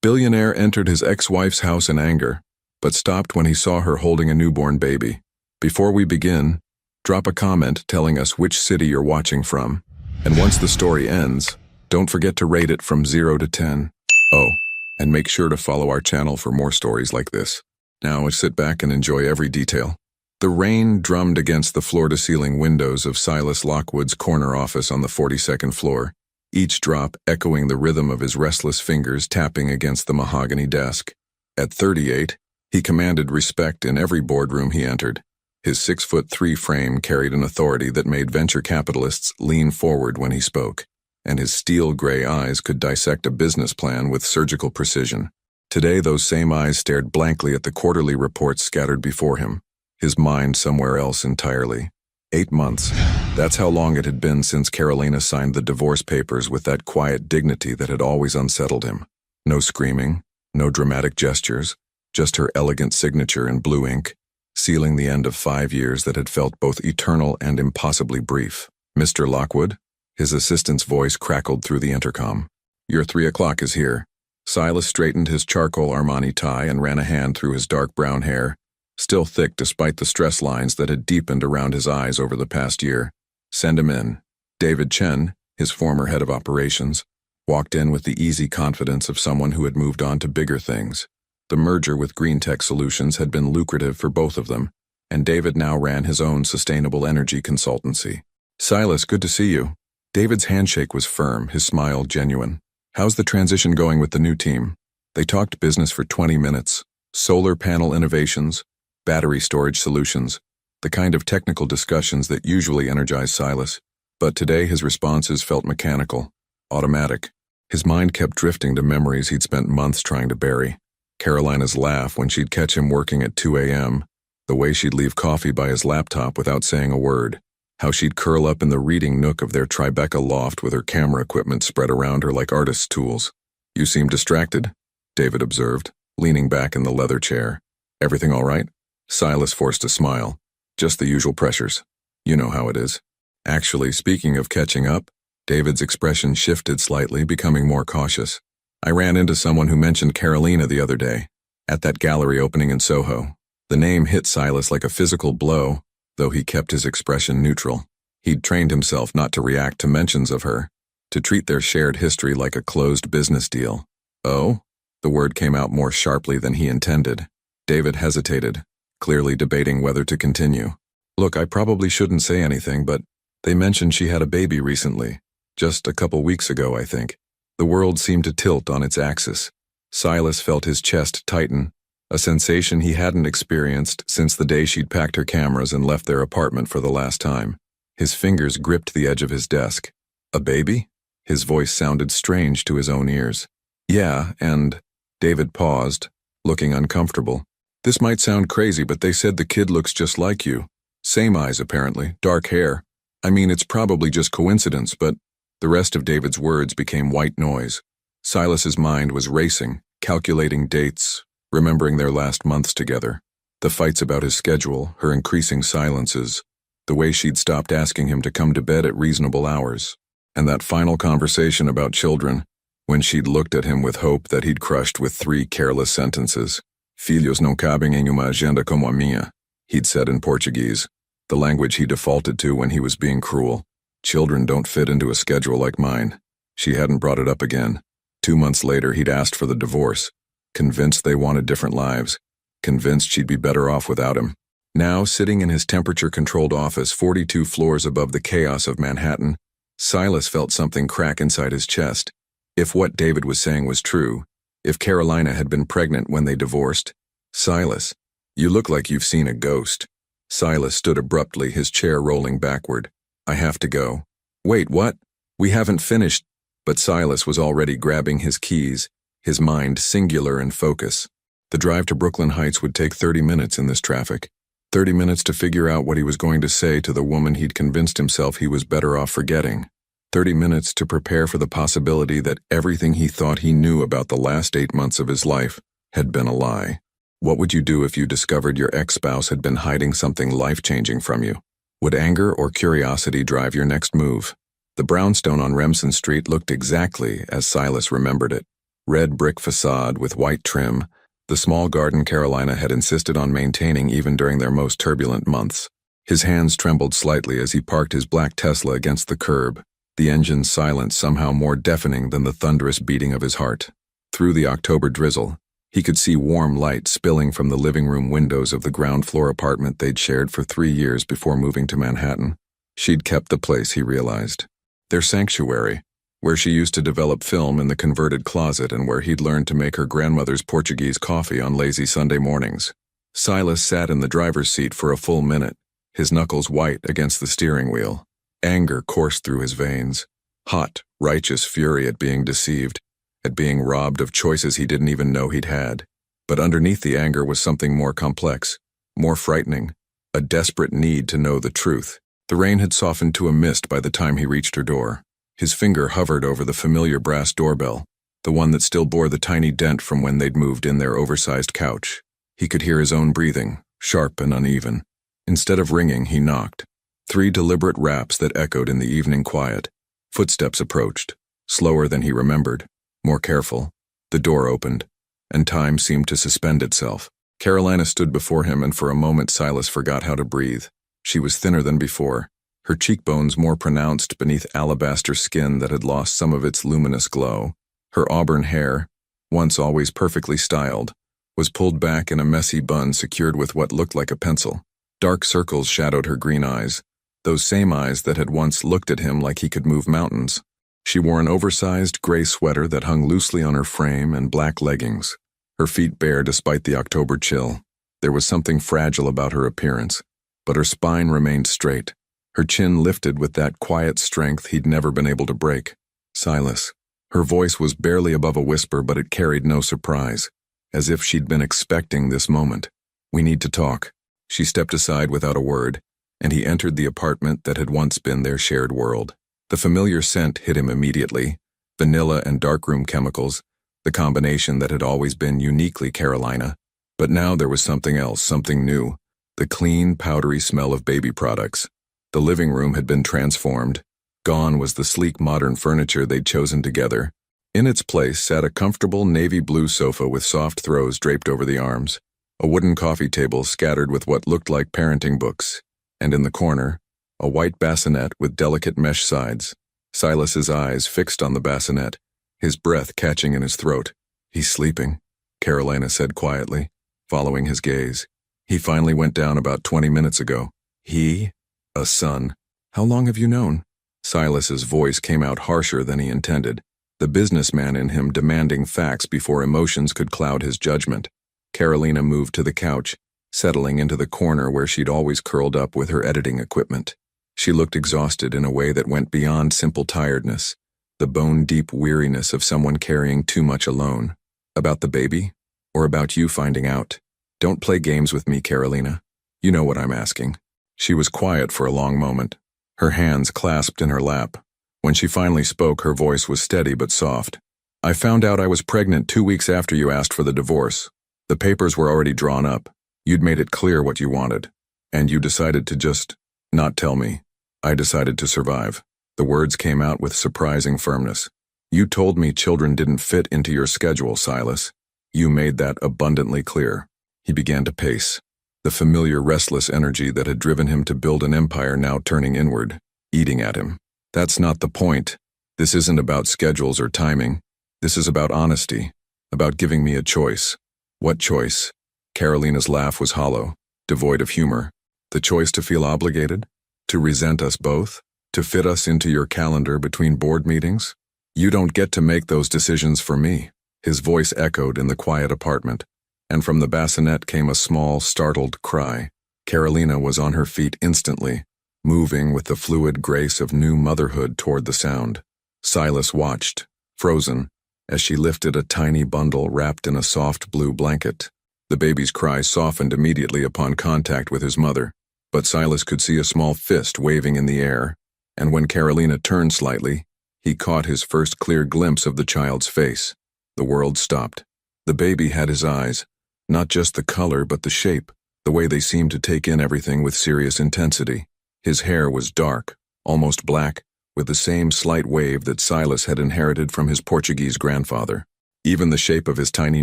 Billionaire entered his ex-wife's house in anger, but stopped when he saw her holding a newborn baby. Before we begin, drop a comment telling us which city you're watching from. And once the story ends, don't forget to rate it from 0 to 10. Oh, and make sure to follow our channel for more stories like this. Now sit back and enjoy every detail. The rain drummed against the floor-to-ceiling windows of Silas Lockwood's corner office on the 42nd floor, each drop echoing the rhythm of his restless fingers tapping against the mahogany desk. At 38, he commanded respect in every boardroom he entered. His 6'3" frame carried an authority that made venture capitalists lean forward when he spoke, and his steel-gray eyes could dissect a business plan with surgical precision. Today, those same eyes stared blankly at the quarterly reports scattered before him, his mind somewhere else entirely. 8 months. That's how long it had been since Carolina signed the divorce papers with that quiet dignity that had always unsettled him. No screaming, no dramatic gestures, just her elegant signature in blue ink, sealing the end of 5 years that had felt both eternal and impossibly brief. "Mr. Lockwood?" His assistant's voice crackled through the intercom. "Your 3 o'clock is here." Silas straightened his charcoal Armani tie and ran a hand through his dark brown hair, still thick despite the stress lines that had deepened around his eyes over the past year. "Send him in." David Chen, his former head of operations, walked in with the easy confidence of someone who had moved on to bigger things. The merger with Green Tech Solutions had been lucrative for both of them, and David now ran his own sustainable energy consultancy. "Silas, good to see you." David's handshake was firm, his smile genuine. "How's the transition going with the new team?" They talked business for 20 minutes. Solar panel innovations, battery storage solutions, the kind of technical discussions that usually energize Silas. But today his responses felt mechanical, automatic. His mind kept drifting to memories he'd spent months trying to bury. Carolina's laugh when she'd catch him working at 2 a.m., the way she'd leave coffee by his laptop without saying a word, how she'd curl up in the reading nook of their Tribeca loft with her camera equipment spread around her like artist's tools. "You seem distracted," David observed, leaning back in the leather chair. "Everything all right?" Silas forced a smile. "Just the usual pressures. You know how it is." Actually, speaking of catching up, David's expression shifted slightly, becoming more cautious. "I ran into someone who mentioned Carolina the other day, at that gallery opening in Soho." The name hit Silas like a physical blow, though he kept his expression neutral. He'd trained himself not to react to mentions of her, to treat their shared history like a closed business deal. "Oh?" The word came out more sharply than he intended. David hesitated, clearly debating whether to continue. "Look, I probably shouldn't say anything, but they mentioned she had a baby recently. Just a couple weeks ago, I think." The world seemed to tilt on its axis. Silas felt his chest tighten, a sensation he hadn't experienced since the day she'd packed her cameras and left their apartment for the last time. His fingers gripped the edge of his desk. "A baby?" His voice sounded strange to his own ears. "Yeah, and—" David paused, looking uncomfortable. "This might sound crazy, but they said the kid looks just like you. Same eyes, apparently, dark hair. I mean, it's probably just coincidence, but—" The rest of David's words became white noise. Silas's mind was racing, calculating dates, remembering their last months together. The fights about his schedule, her increasing silences, the way she'd stopped asking him to come to bed at reasonable hours, and that final conversation about children, when she'd looked at him with hope that he'd crushed with 3 careless sentences. "Filhos não cabem em uma agenda como a minha," he'd said in Portuguese, the language he defaulted to when he was being cruel. "Children don't fit into a schedule like mine." She hadn't brought it up again. 2 months later, he'd asked for the divorce, convinced they wanted different lives, convinced she'd be better off without him. Now, sitting in his temperature-controlled office 42 floors above the chaos of Manhattan, Silas felt something crack inside his chest. If what David was saying was true, if Carolina had been pregnant when they divorced, "Silas, you look like you've seen a ghost." Silas stood abruptly, his chair rolling backward. "I have to go." "Wait, what? We haven't finished." But Silas was already grabbing his keys, his mind singular in focus. The drive to Brooklyn Heights would take 30 minutes in this traffic. 30 minutes to figure out what he was going to say to the woman he'd convinced himself he was better off forgetting. 30 minutes to prepare for the possibility that everything he thought he knew about the last 8 months of his life had been a lie. What would you do if you discovered your ex-spouse had been hiding something life-changing from you? Would anger or curiosity drive your next move? The brownstone on Remsen Street looked exactly as Silas remembered it. red brick facade with white trim, the small garden Carolina had insisted on maintaining even during their most turbulent months. His hands trembled slightly as he parked his black Tesla against the curb, the engine's silence somehow more deafening than the thunderous beating of his heart. Through the October drizzle, he could see warm light spilling from the living room windows of the ground-floor apartment they'd shared for 3 years before moving to Manhattan. She'd kept the place, he realized. Their sanctuary, where she used to develop film in the converted closet and where he'd learned to make her grandmother's Portuguese coffee on lazy Sunday mornings. Silas sat in the driver's seat for a full minute, his knuckles white against the steering wheel. Anger coursed through his veins. Hot, righteous fury at being deceived, at being robbed of choices he didn't even know he'd had. But underneath the anger was something more complex, more frightening, a desperate need to know the truth. The rain had softened to a mist by the time he reached her door. His finger hovered over the familiar brass doorbell, the one that still bore the tiny dent from when they'd moved in their oversized couch. He could hear his own breathing, sharp and uneven. Instead of ringing, he knocked. 3 deliberate raps that echoed in the evening quiet. Footsteps approached, slower than he remembered, more careful. The door opened, and time seemed to suspend itself. Carolina stood before him, and for a moment Silas forgot how to breathe. She was thinner than before, her cheekbones more pronounced beneath alabaster skin that had lost some of its luminous glow. Her auburn hair, once always perfectly styled, was pulled back in a messy bun secured with what looked like a pencil. Dark circles shadowed her green eyes, those same eyes that had once looked at him like he could move mountains. She wore an oversized gray sweater that hung loosely on her frame and black leggings, her feet bare despite the October chill. There was something fragile about her appearance, but her spine remained straight, her chin lifted with that quiet strength he'd never been able to break. Silas. Her voice was barely above a whisper, but it carried no surprise, as if she'd been expecting this moment. "We need to talk." She stepped aside without a word, and he entered the apartment that had once been their shared world. The familiar scent hit him immediately, vanilla and darkroom chemicals, the combination that had always been uniquely Carolina. But now there was something else, something new, the clean, powdery smell of baby products. The living room had been transformed. Gone was the sleek modern furniture they'd chosen together. In its place sat a comfortable navy blue sofa with soft throws draped over the arms, a wooden coffee table scattered with what looked like parenting books, and in the corner, a white bassinet with delicate mesh sides. Silas's eyes fixed on the bassinet, his breath catching in his throat. "He's sleeping," Carolina said quietly, following his gaze. "He finally went down about 20 minutes ago." "He? A son. How long have you known?" Silas's voice came out harsher than he intended, the businessman in him demanding facts before emotions could cloud his judgment. Carolina moved to the couch, settling into the corner where she'd always curled up with her editing equipment. She looked exhausted in a way that went beyond simple tiredness, the bone-deep weariness of someone carrying too much alone. "About the baby? Or about you finding out? Don't play games with me, Carolina. You know what I'm asking." She was quiet for a long moment, her hands clasped in her lap. When she finally spoke, her voice was steady but soft. "I found out I was pregnant 2 weeks after you asked for the divorce. The papers were already drawn up. You'd made it clear what you wanted. And you decided to just not tell me. I decided to survive." The words came out with surprising firmness. "You told me children didn't fit into your schedule, Silas. You made that abundantly clear." He began to pace, the familiar restless energy that had driven him to build an empire now turning inward, eating at him. "That's not the point. This isn't about schedules or timing. This is about honesty, about giving me a choice." "What choice?" Carolina's laugh was hollow, devoid of humor. "The choice to feel obligated? To resent us both? To fit us into your calendar between board meetings? You don't get to make those decisions for me." His voice echoed in the quiet apartment, and from the bassinet came a small, startled cry. Carolina was on her feet instantly, moving with the fluid grace of new motherhood toward the sound. Silas watched, frozen, as she lifted a tiny bundle wrapped in a soft blue blanket. The baby's cry softened immediately upon contact with his mother, but Silas could see a small fist waving in the air, and when Carolina turned slightly, he caught his first clear glimpse of the child's face. The world stopped. The baby had his eyes, not just the color but the shape, the way they seemed to take in everything with serious intensity. His hair was dark, almost black, with the same slight wave that Silas had inherited from his Portuguese grandfather. Even the shape of his tiny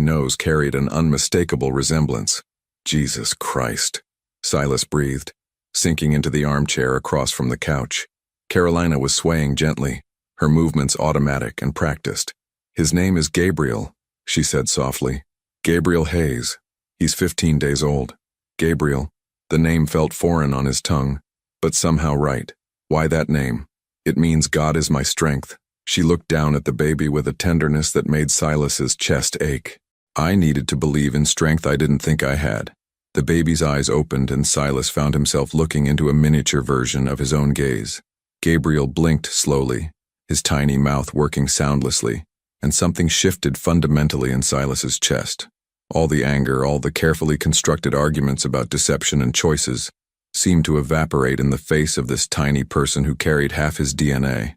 nose carried an unmistakable resemblance. Jesus Christ, Silas breathed, sinking into the armchair across from the couch. Carolina was swaying gently, her movements automatic and practiced. His name is Gabriel, she said softly. Gabriel Hayes. He's 15 days old. Gabriel. The name felt foreign on his tongue, but somehow right. Why that name? It means God is my strength. She looked down at the baby with a tenderness that made Silas's chest ache. I needed to believe in strength I didn't think I had. The baby's eyes opened and Silas found himself looking into a miniature version of his own gaze. Gabriel blinked slowly, his tiny mouth working soundlessly, and something shifted fundamentally in Silas's chest. All the anger, all the carefully constructed arguments about deception and choices seemed to evaporate in the face of this tiny person who carried half his DNA.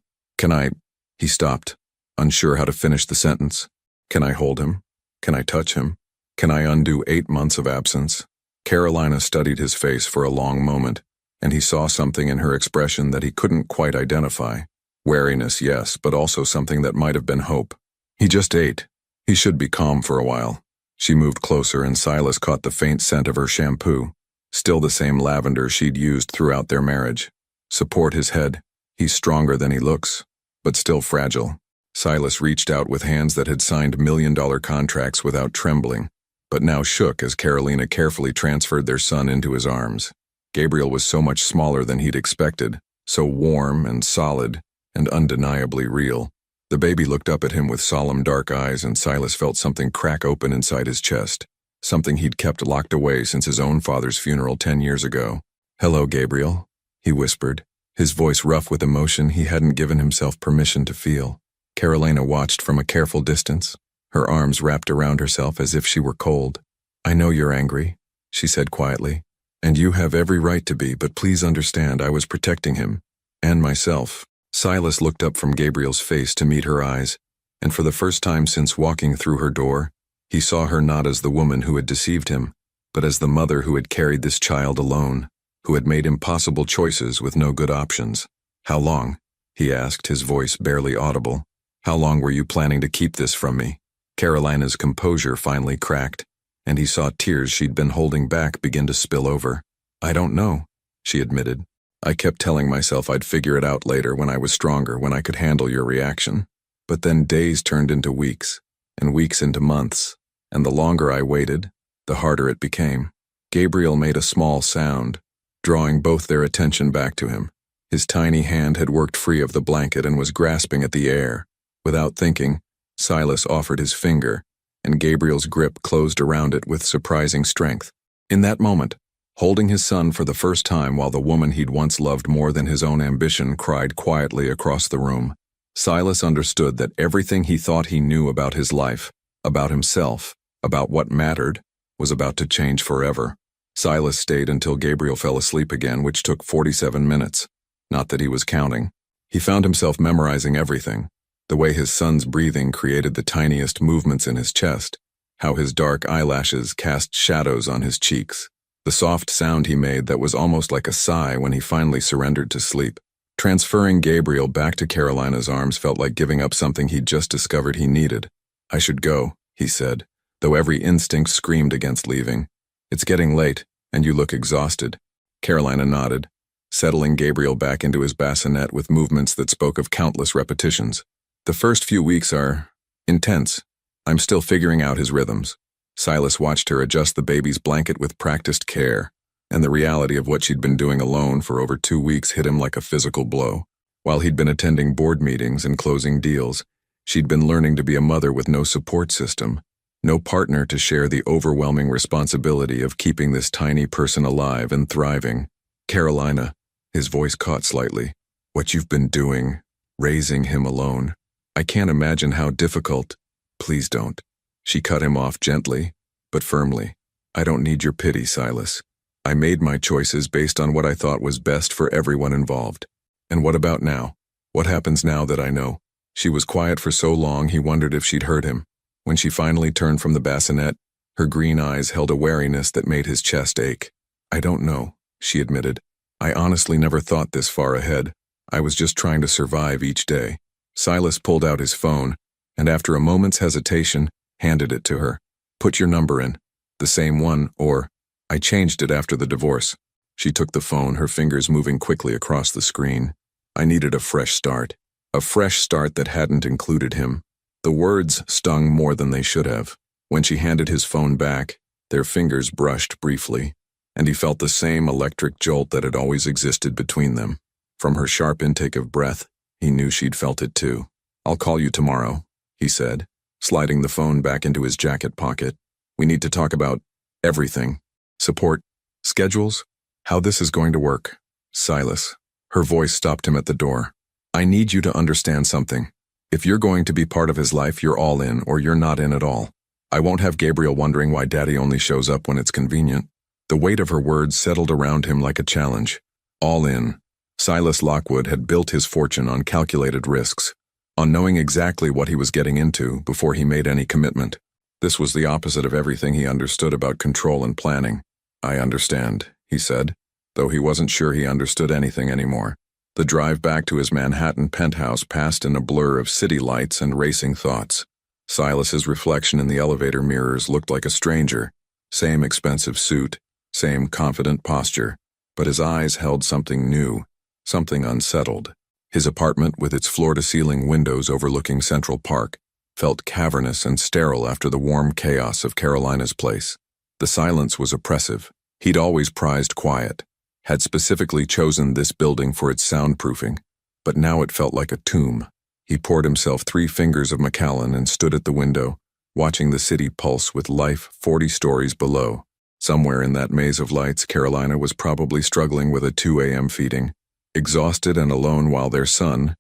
He stopped, unsure how to finish the sentence. Can I hold him? Can I touch him? Can I undo 8 months of absence? Carolina studied his face for a long moment, and he saw something in her expression that he couldn't quite identify. Wariness, yes, but also something that might have been hope. He just ate. He should be calm for a while. She moved closer and Silas caught the faint scent of her shampoo, still the same lavender she'd used throughout their marriage. Support his head. He's stronger than he looks, but still fragile. Silas reached out with hands that had signed million-dollar contracts without trembling, but now shook as Carolina carefully transferred their son into his arms. Gabriel was so much smaller than he'd expected, so warm and solid and undeniably real. The baby looked up at him with solemn dark eyes and Silas felt something crack open inside his chest, something he'd kept locked away since his own father's funeral 10 years ago. "Hello, Gabriel," he whispered, his voice rough with emotion he hadn't given himself permission to feel. Carolina watched from a careful distance, her arms wrapped around herself as if she were cold. "I know you're angry," she said quietly, "and you have every right to be, but please understand I was protecting him, and myself." Silas looked up from Gabriel's face to meet her eyes, and for the first time since walking through her door, he saw her not as the woman who had deceived him, but as the mother who had carried this child alone, who had made impossible choices with no good options. "How long?" he asked, his voice barely audible. "How long were you planning to keep this from me?" Carolina's composure finally cracked, and he saw tears she'd been holding back begin to spill over. "I don't know," she admitted. "I kept telling myself I'd figure it out later when I was stronger, when I could handle your reaction. But then days turned into weeks, and weeks into months, and the longer I waited, the harder it became." Gabriel made a small sound, drawing both their attention back to him. His tiny hand had worked free of the blanket and was grasping at the air. Without thinking, Silas offered his finger, and Gabriel's grip closed around it with surprising strength. In that moment, holding his son for the first time while the woman he'd once loved more than his own ambition cried quietly across the room, Silas understood that everything he thought he knew about his life, about himself, about what mattered, was about to change forever. Silas stayed until Gabriel fell asleep again, which took 47 minutes. Not that he was counting. He found himself memorizing everything. The way his son's breathing created the tiniest movements in his chest, how his dark eyelashes cast shadows on his cheeks, the soft sound he made that was almost like a sigh when he finally surrendered to sleep. Transferring Gabriel back to Carolina's arms felt like giving up something he'd just discovered he needed. "I should go," he said, though every instinct screamed against leaving. "It's getting late, and you look exhausted." Carolina nodded, settling Gabriel back into his bassinet with movements that spoke of countless repetitions. "The first few weeks are intense. I'm still figuring out his rhythms." Silas watched her adjust the baby's blanket with practiced care, and the reality of what she'd been doing alone for over 2 weeks hit him like a physical blow. While he'd been attending board meetings and closing deals, she'd been learning to be a mother with no support system, no partner to share the overwhelming responsibility of keeping this tiny person alive and thriving. "Carolina," his voice caught slightly, "what you've been doing, raising him alone. I can't imagine how difficult." "Please don't." She cut him off gently, but firmly. "I don't need your pity, Silas. I made my choices based on what I thought was best for everyone involved. And what about now? What happens now that I know?" She was quiet for so long he wondered if she'd heard him. When she finally turned from the bassinet, her green eyes held a wariness that made his chest ache. "I don't know," she admitted. "I honestly never thought this far ahead. I was just trying to survive each day." Silas pulled out his phone, and after a moment's hesitation, handed it to her. Put your number in. The same one, or, I changed it after the divorce. She took the phone, her fingers moving quickly across the screen. I needed a fresh start. A fresh start that hadn't included him. The words stung more than they should have. When she handed his phone back, their fingers brushed briefly, and he felt the same electric jolt that had always existed between them. From her sharp intake of breath, he knew she'd felt it too. I'll call you tomorrow, he said, sliding the phone back into his jacket pocket. We need to talk about everything. Support, schedules, how this is going to work. Silas. Her voice stopped him at the door. I need you to understand something. If you're going to be part of his life, you're all in, or you're not in at all. I won't have Gabriel wondering why Daddy only shows up when it's convenient. The weight of her words settled around him like a challenge. All in. Silas Lockwood had built his fortune on calculated risks, on knowing exactly what he was getting into before he made any commitment. This was the opposite of everything he understood about control and planning. I understand, he said, though he wasn't sure he understood anything anymore. The drive back to his Manhattan penthouse passed in a blur of city lights and racing thoughts. Silas's reflection in the elevator mirrors looked like a stranger. Same expensive suit, same confident posture, but his eyes held something new, something unsettled. His apartment, with its floor-to-ceiling windows overlooking Central Park, felt cavernous and sterile after the warm chaos of Carolina's place. The silence was oppressive. He'd always prized quiet, had specifically chosen this building for its soundproofing, but now it felt like a tomb. He poured himself 3 fingers of Macallan and stood at the window, watching the city pulse with life 40 stories below. Somewhere in that maze of lights, Carolina was probably struggling with a 2 a.m. feeding, exhausted and alone while their son,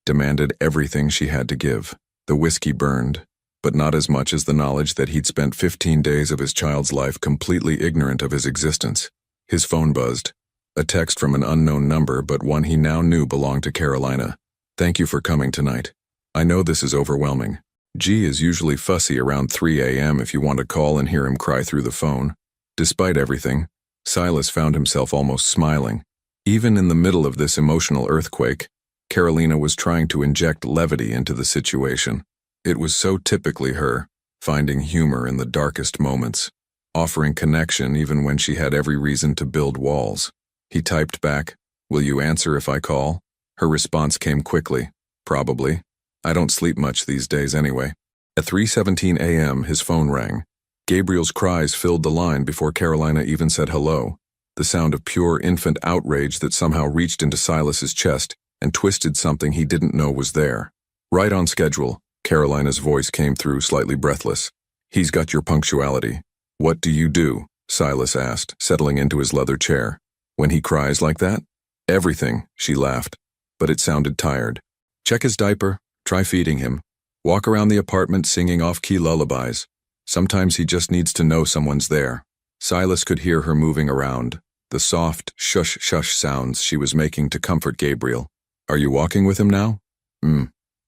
demanded everything she had to give. The whiskey burned, but not as much as the knowledge that he'd spent 15 days of his child's life completely ignorant of his existence. His phone buzzed. A text from an unknown number, but one he now knew belonged to Carolina. Thank you for coming tonight. I know this is overwhelming. G is usually fussy around 3 a.m. if you want to call and hear him cry through the phone. Despite everything, Silas found himself almost smiling. Even in the middle of this emotional earthquake, Carolina was trying to inject levity into the situation. It was so typically her, finding humor in the darkest moments, offering connection even when she had every reason to build walls. He typed back, "Will you answer if I call?" Her response came quickly, "Probably. I don't sleep much these days anyway." At 3:17 a.m., his phone rang. Gabriel's cries filled the line before Carolina even said hello, the sound of pure infant outrage that somehow reached into Silas's chest and twisted something he didn't know was there. Right on schedule, Carolina's voice came through, slightly breathless. "He's got your punctuality." "What do you do?" Silas asked, settling into his leather chair. "When he cries like that?" "Everything," she laughed, but it sounded tired. "Check his diaper, try feeding him. Walk around the apartment singing off-key lullabies. Sometimes he just needs to know someone's there." Silas could hear her moving around, the soft shush-shush sounds she was making to comfort Gabriel. "Are you walking with him now?"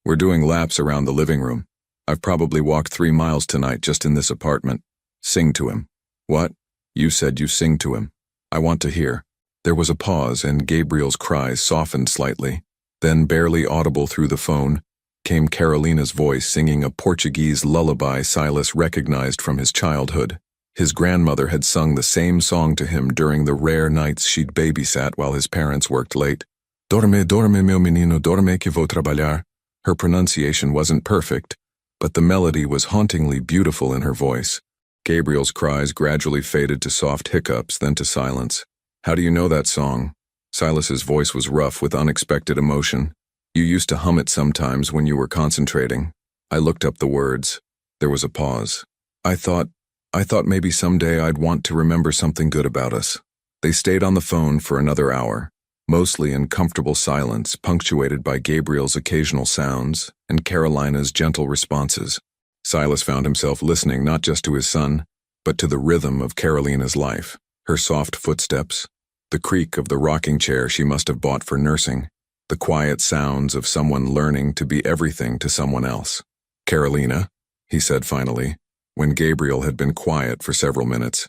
We're doing laps around the living room. I've probably walked 3 miles tonight just in this apartment." "Sing to him." "What?" "You said you sing to him. I want to hear." There was a pause, and Gabriel's cries softened slightly. Then, barely audible through the phone, came Carolina's voice singing a Portuguese lullaby Silas recognized from his childhood. His grandmother had sung the same song to him during the rare nights she'd babysat while his parents worked late. "Dorme, dorme, meu menino, dorme que vou trabalhar." Her pronunciation wasn't perfect, but the melody was hauntingly beautiful in her voice. Gabriel's cries gradually faded to soft hiccups, then to silence. "How do you know that song?" Silas's voice was rough with unexpected emotion. "You used to hum it sometimes when you were concentrating." I looked up the words. There was a pause. I thought maybe someday I'd want to remember something good about us." They stayed on the phone for another hour, mostly in comfortable silence, punctuated by Gabriel's occasional sounds and Carolina's gentle responses. Silas found himself listening not just to his son, but to the rhythm of Carolina's life, her soft footsteps, the creak of the rocking chair she must have bought for nursing, the quiet sounds of someone learning to be everything to someone else. "Carolina," he said finally, when Gabriel had been quiet for several minutes.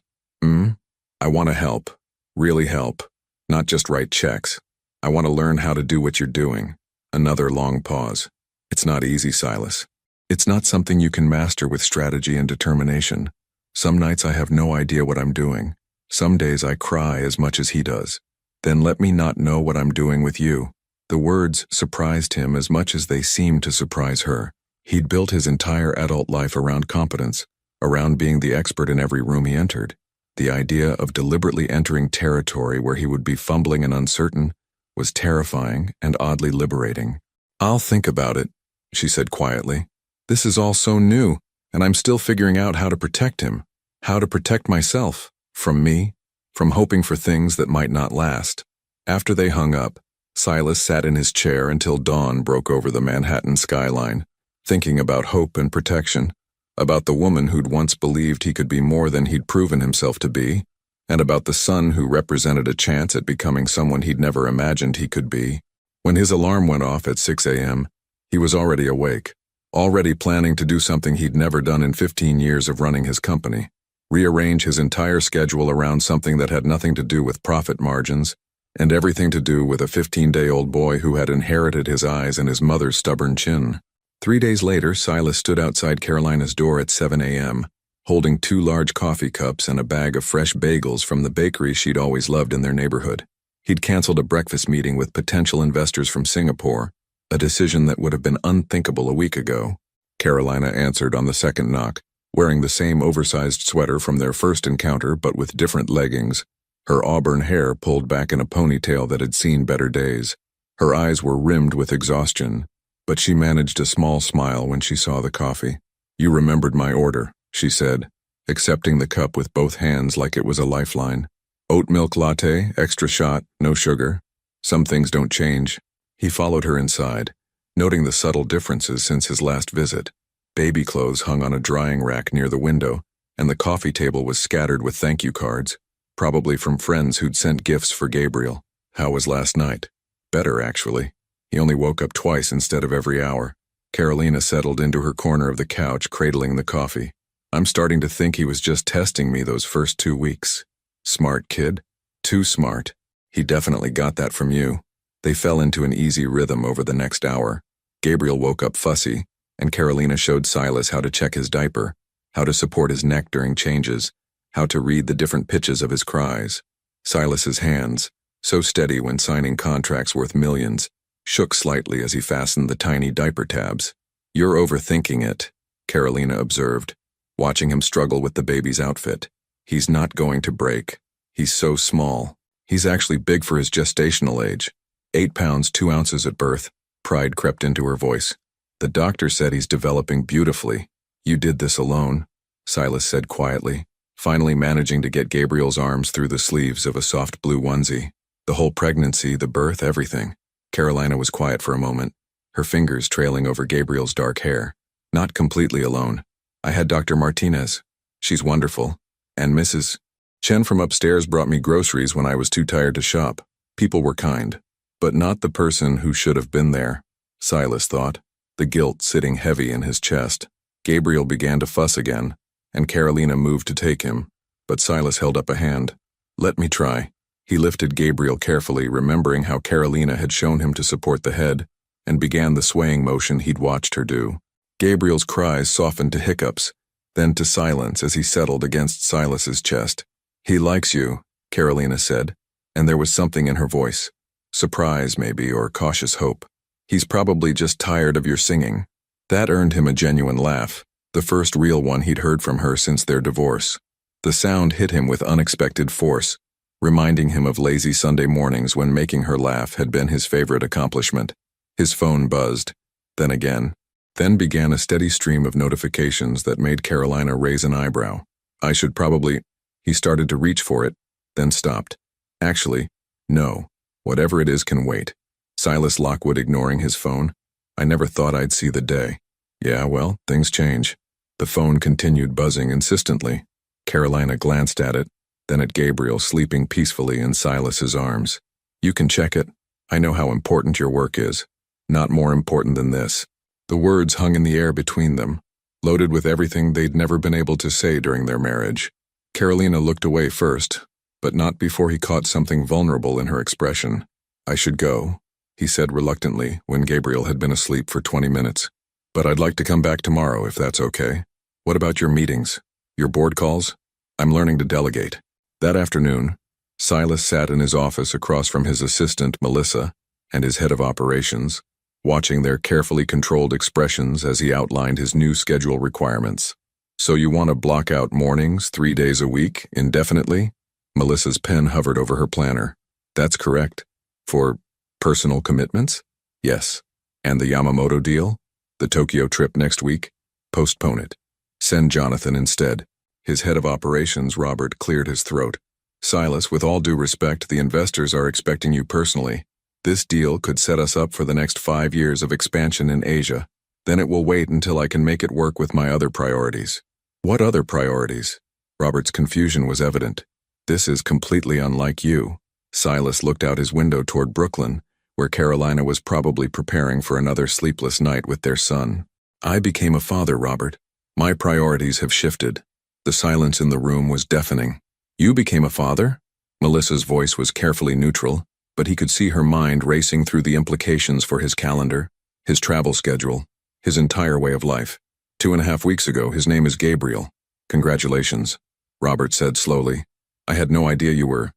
"I want to help, really help, not just write checks. I want to learn how to do what you're doing." Another long pause. "It's It's not easy, Silas. It's not something you can master with strategy and determination. Some nights I have no idea what I'm doing. Some days I cry as much as he does. Then let me not know what I'm doing with you. The words surprised him as much as they seemed to surprise her. He'd built his entire adult life around competence, around being the expert in every room he entered. The idea of deliberately entering territory where he would be fumbling and uncertain was terrifying and oddly liberating. "I'll think about it," she said quietly. "This is all so new, and I'm still figuring out how to protect him, how to protect myself, from me, from hoping for things that might not last." After they hung up, Silas sat in his chair until dawn broke over the Manhattan skyline, thinking about hope and protection, about the woman who'd once believed he could be more than he'd proven himself to be, and about the son who represented a chance at becoming someone he'd never imagined he could be. When his alarm went off at 6 a.m., he was already awake, already planning to do something he'd never done in 15 years of running his company, rearrange his entire schedule around something that had nothing to do with profit margins and everything to do with a 15-day-old boy who had inherited his eyes and his mother's stubborn chin. 3 days later, Silas stood outside Carolina's door at 7 a.m., holding 2 large coffee cups and a bag of fresh bagels from the bakery she'd always loved in their neighborhood. He'd canceled a breakfast meeting with potential investors from Singapore, a decision that would have been unthinkable a week ago. Carolina answered on the second knock, wearing the same oversized sweater from their first encounter but with different leggings, her auburn hair pulled back in a ponytail that had seen better days. Her eyes were rimmed with exhaustion, but she managed a small smile when she saw the coffee. "You remembered my order," she said, accepting the cup with both hands like it was a lifeline. "Oat milk latte, extra shot, no sugar. Some things don't change." He followed her inside, noting the subtle differences since his last visit. Baby clothes hung on a drying rack near the window, and the coffee table was scattered with thank you cards, probably from friends who'd sent gifts for Gabriel. "How was last night?" "Better, actually. He only woke up twice instead of every hour." Carolina settled into her corner of the couch, cradling the coffee. "I'm starting to think he was just testing me those first 2 weeks. Smart kid. Too smart. He definitely got that from you." They fell into an easy rhythm over the next hour. Gabriel woke up fussy, and Carolina showed Silas how to check his diaper, how to support his neck during changes, how to read the different pitches of his cries. Silas's hands, so steady when signing contracts worth millions, shook slightly as he fastened the tiny diaper tabs. "You're overthinking it," Carolina observed, watching him struggle with the baby's outfit. "He's not going to break. He's so small. He's actually big for his gestational age. 8 pounds, 2 ounces at birth." Pride crept into her voice. "The doctor said he's developing beautifully." "You did this alone," Silas said quietly, finally managing to get Gabriel's arms through the sleeves of a soft blue onesie. "The whole pregnancy, the birth, everything." Carolina was quiet for a moment, her fingers trailing over Gabriel's dark hair. "Not completely alone. I had Dr. Martinez. She's wonderful. And Mrs. Chen from upstairs brought me groceries when I was too tired to shop. People were kind. But not the person who should have been there," Silas thought, the guilt sitting heavy in his chest. Gabriel began to fuss again, and Carolina moved to take him, but Silas held up a hand. "Let me try." He lifted Gabriel carefully, remembering how Carolina had shown him to support the head, and began the swaying motion he'd watched her do. Gabriel's cries softened to hiccups, then to silence as he settled against Silas's chest. "He likes you," Carolina said, and there was something in her voice. Surprise, maybe, or cautious hope. "He's probably just tired of your singing." That earned him a genuine laugh, the first real one he'd heard from her since their divorce. The sound hit him with unexpected force, reminding him of lazy Sunday mornings when making her laugh had been his favorite accomplishment. His phone buzzed, then again. Then began a steady stream of notifications that made Carolina raise an eyebrow. "I should probably—" He started to reach for it, then stopped. "Actually, no. Whatever it is can wait." Silas Lockwood ignoring his phone. "I never thought I'd see the day." "Yeah, well, things change." The phone continued buzzing insistently. Carolina glanced at it, then at Gabriel sleeping peacefully in Silas's arms. "You can check it. I know how important your work is. Not more important than this." The words hung in the air between them, loaded with everything they'd never been able to say during their marriage. Carolina looked away first, but not before he caught something vulnerable in her expression. "I should go," he said reluctantly when Gabriel had been asleep for 20 minutes. But I'd like to come back tomorrow if that's okay. What about your meetings? Your board calls? I'm learning to delegate. That afternoon, Silas sat in his office across from his assistant, Melissa, and his head of operations, watching their carefully controlled expressions as he outlined his new schedule requirements. So you want to block out mornings 3 days a week, indefinitely? Melissa's pen hovered over her planner. That's correct. For personal commitments? Yes. And the Yamamoto deal? The Tokyo trip next week? Postpone it. Send Jonathan instead. His head of operations, Robert, cleared his throat. Silas, with all due respect, the investors are expecting you personally. This deal could set us up for the next 5 years of expansion in Asia. Then it will wait until I can make it work with my other priorities. What other priorities? Robert's confusion was evident. This is completely unlike you. Silas looked out his window toward Brooklyn, where Carolina was probably preparing for another sleepless night with their son. I became a father, Robert. My priorities have shifted. The silence in the room was deafening. You became a father? Melissa's voice was carefully neutral, but he could see her mind racing through the implications for his calendar, his travel schedule, his entire way of life. 2.5 weeks ago, his name is Gabriel. Congratulations, Robert said slowly. I had no idea you were.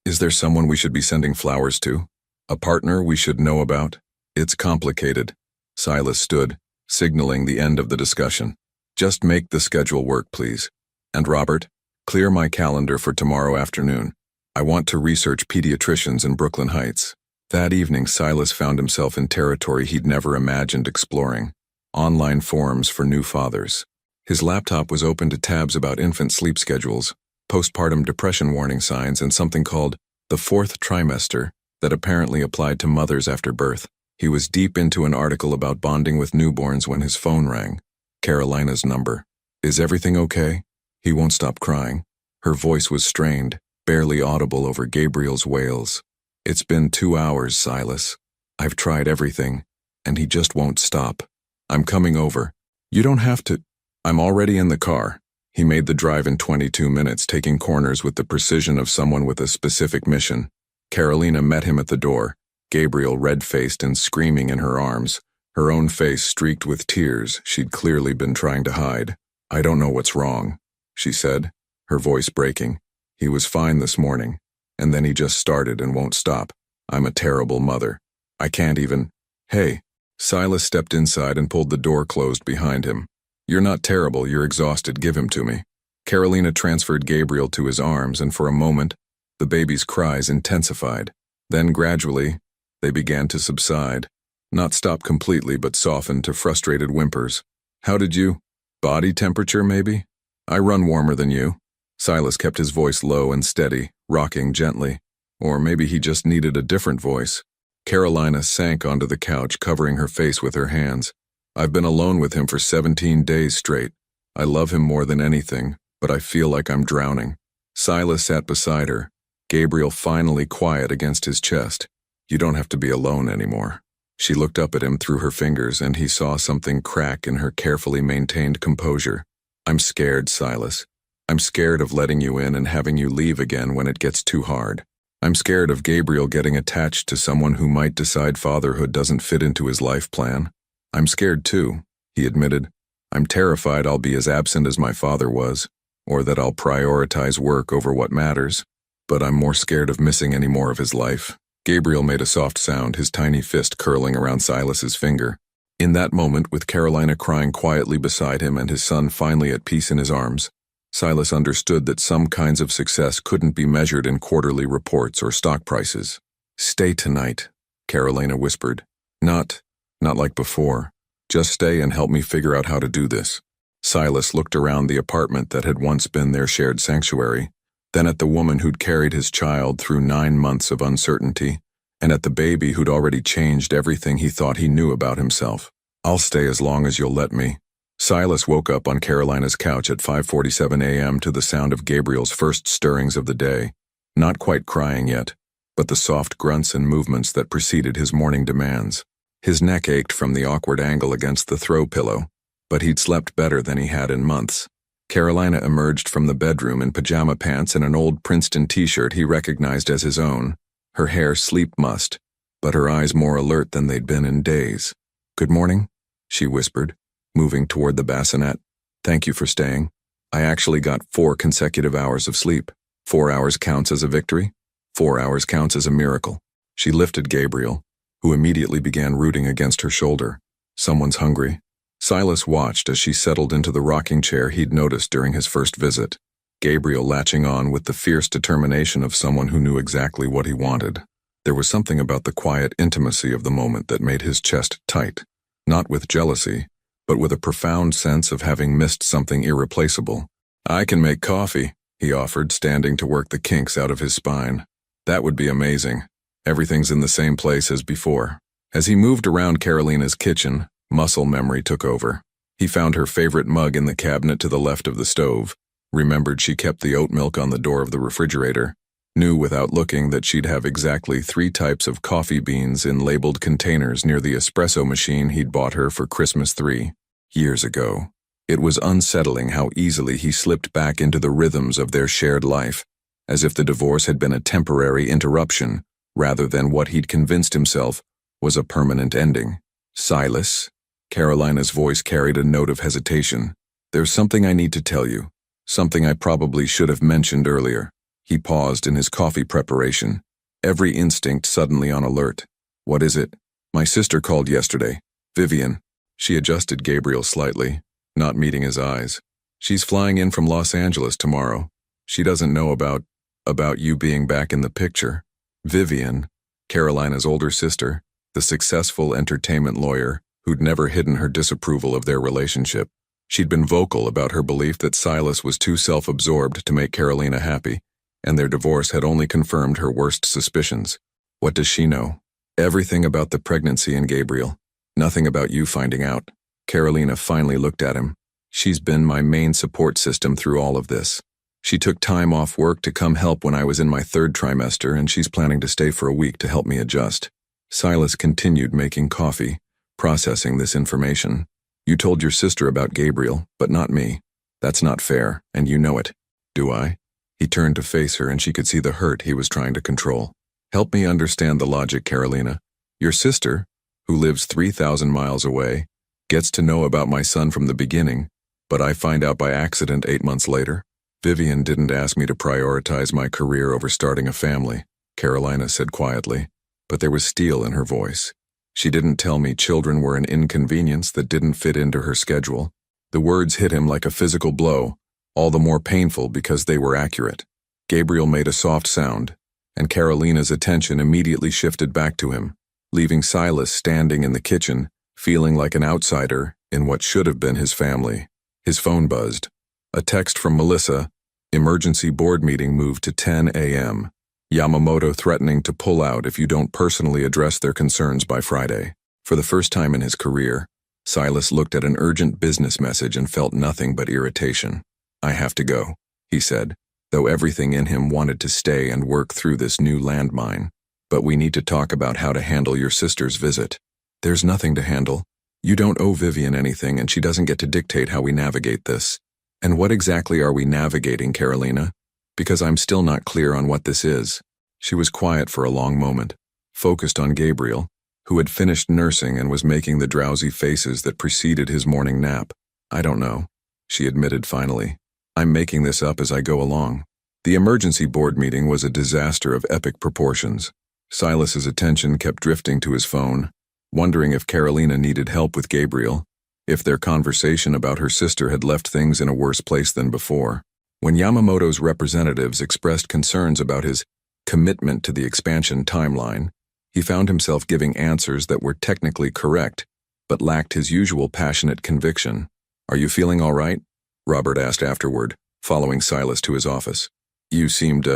Is there someone we should be sending flowers to? A partner we should know about? It's complicated. Silas stood, signaling the end of the discussion. Just make the schedule work, please. And Robert, clear my calendar for tomorrow afternoon. I want to research pediatricians in Brooklyn Heights. That evening, Silas found himself in territory he'd never imagined exploring. Online forums for new fathers. His laptop was open to tabs about infant sleep schedules, postpartum depression warning signs, and something called the 4th trimester that apparently applied to mothers after birth. He was deep into an article about bonding with newborns when his phone rang. Carolina's number. Is everything okay? He won't stop crying. Her voice was strained, barely audible over Gabriel's wails. It's been 2 hours, Silas. I've tried everything, and he just won't stop. I'm coming over. You don't have to. I'm already in the car. He made the drive in 22 minutes, taking corners with the precision of someone with a specific mission. Carolina met him at the door, Gabriel red-faced and screaming in her arms, her own face streaked with tears she'd clearly been trying to hide. I don't know what's wrong, she said, her voice breaking. He was fine this morning, and then he just started and won't stop. I'm a terrible mother. I can't even. Hey. Silas stepped inside and pulled the door closed behind him. You're not terrible, you're exhausted, give him to me. Carolina transferred Gabriel to his arms, and for a moment, the baby's cries intensified. Then gradually, they began to subside. Not stop completely, but soften to frustrated whimpers. How did you? Body temperature, maybe? I run warmer than you. Silas kept his voice low and steady, rocking gently. Or maybe he just needed a different voice. Carolina sank onto the couch, covering her face with her hands. I've been alone with him for 17 days straight. I love him more than anything, but I feel like I'm drowning. Silas sat beside her, Gabriel finally quiet against his chest. You don't have to be alone anymore. She looked up at him through her fingers, and he saw something crack in her carefully maintained composure. I'm scared, Silas. I'm scared of letting you in and having you leave again when it gets too hard. I'm scared of Gabriel getting attached to someone who might decide fatherhood doesn't fit into his life plan. I'm scared too, he admitted. I'm terrified I'll be as absent as my father was, or that I'll prioritize work over what matters. But I'm more scared of missing any more of his life. Gabriel made a soft sound, his tiny fist curling around Silas's finger. In that moment, with Carolina crying quietly beside him and his son finally at peace in his arms, Silas understood that some kinds of success couldn't be measured in quarterly reports or stock prices. Stay tonight, Carolina whispered. Not like before. Just stay and help me figure out how to do this. Silas looked around the apartment that had once been their shared sanctuary, then at the woman who'd carried his child through 9 months of uncertainty, and at the baby who'd already changed everything he thought he knew about himself. I'll stay as long as you'll let me. Silas woke up on Carolina's couch at 5:47 a.m. to the sound of Gabriel's first stirrings of the day, not quite crying yet, but the soft grunts and movements that preceded his morning demands. His neck ached from the awkward angle against the throw pillow, but he'd slept better than he had in months. Carolina emerged from the bedroom in pajama pants and an old Princeton t-shirt he recognized as his own, her hair sleep-mussed, but her eyes more alert than they'd been in days. Good morning, she whispered, moving toward the bassinet. Thank you for staying. I actually got 4 consecutive hours of sleep. 4 hours counts as a victory. 4 hours counts as a miracle. She lifted Gabriel, who immediately began rooting against her shoulder. Someone's hungry. Silas watched as she settled into the rocking chair he'd noticed during his first visit, Gabriel latching on with the fierce determination of someone who knew exactly what he wanted. There was something about the quiet intimacy of the moment that made his chest tight, not with jealousy, but with a profound sense of having missed something irreplaceable. I can make coffee, he offered, standing to work the kinks out of his spine. That would be amazing. Everything's in the same place as before. As he moved around Carolina's kitchen, muscle memory took over. He found her favorite mug in the cabinet to the left of the stove, remembered she kept the oat milk on the door of the refrigerator, knew without looking that she'd have exactly 3 types of coffee beans in labeled containers near the espresso machine he'd bought her for Christmas 3 years ago. It was unsettling how easily he slipped back into the rhythms of their shared life, as if the divorce had been a temporary interruption, rather than what he'd convinced himself was a permanent ending. Silas? Carolina's voice carried a note of hesitation. There's something I need to tell you. Something I probably should have mentioned earlier. He paused in his coffee preparation, every instinct suddenly on alert. What is it? My sister called yesterday. Vivian. She adjusted Gabriel slightly, not meeting his eyes. She's flying in from Los Angeles tomorrow. She doesn't know about you being back in the picture. Vivian, Carolina's older sister, the successful entertainment lawyer who'd never hidden her disapproval of their relationship. She'd been vocal about her belief that Silas was too self-absorbed to make Carolina happy, and their divorce had only confirmed her worst suspicions. What does she know? Everything about the pregnancy and Gabriel. Nothing about you finding out. Carolina finally looked at him. She's been my main support system through all of this. She took time off work to come help when I was in my 3rd trimester, and she's planning to stay for a week to help me adjust. Silas continued making coffee, processing this information. You told your sister about Gabriel, but not me. That's not fair, and you know it. Do I? He turned to face her, and she could see the hurt he was trying to control. Help me understand the logic, Carolina. Your sister, who lives 3,000 miles away, gets to know about my son from the beginning, but I find out by accident 8 months later. Vivian didn't ask me to prioritize my career over starting a family, Carolina said quietly, but there was steel in her voice. She didn't tell me children were an inconvenience that didn't fit into her schedule. The words hit him like a physical blow, all the more painful because they were accurate. Gabriel made a soft sound, and Carolina's attention immediately shifted back to him, leaving Silas standing in the kitchen, feeling like an outsider in what should have been his family. His phone buzzed. A text from Melissa. Emergency board meeting moved to 10 a.m. Yamamoto threatening to pull out if you don't personally address their concerns by Friday. For the first time in his career, Silas looked at an urgent business message and felt nothing but irritation. I have to go, he said, though everything in him wanted to stay and work through this new landmine. But we need to talk about how to handle your sister's visit. There's nothing to handle. You don't owe Vivian anything, and she doesn't get to dictate how we navigate this. And what exactly are we navigating, Carolina? Because I'm still not clear on what this is. She was quiet for a long moment, focused on Gabriel, who had finished nursing and was making the drowsy faces that preceded his morning nap. I don't know, she admitted finally. I'm making this up as I go along. The emergency board meeting was a disaster of epic proportions. Silas's attention kept drifting to his phone, wondering if Carolina needed help with Gabriel, if their conversation about her sister had left things in a worse place than before. When Yamamoto's representatives expressed concerns about his commitment to the expansion timeline, he found himself giving answers that were technically correct, but lacked his usual passionate conviction. Are you feeling all right? Robert asked afterward, following Silas to his office. You seemed,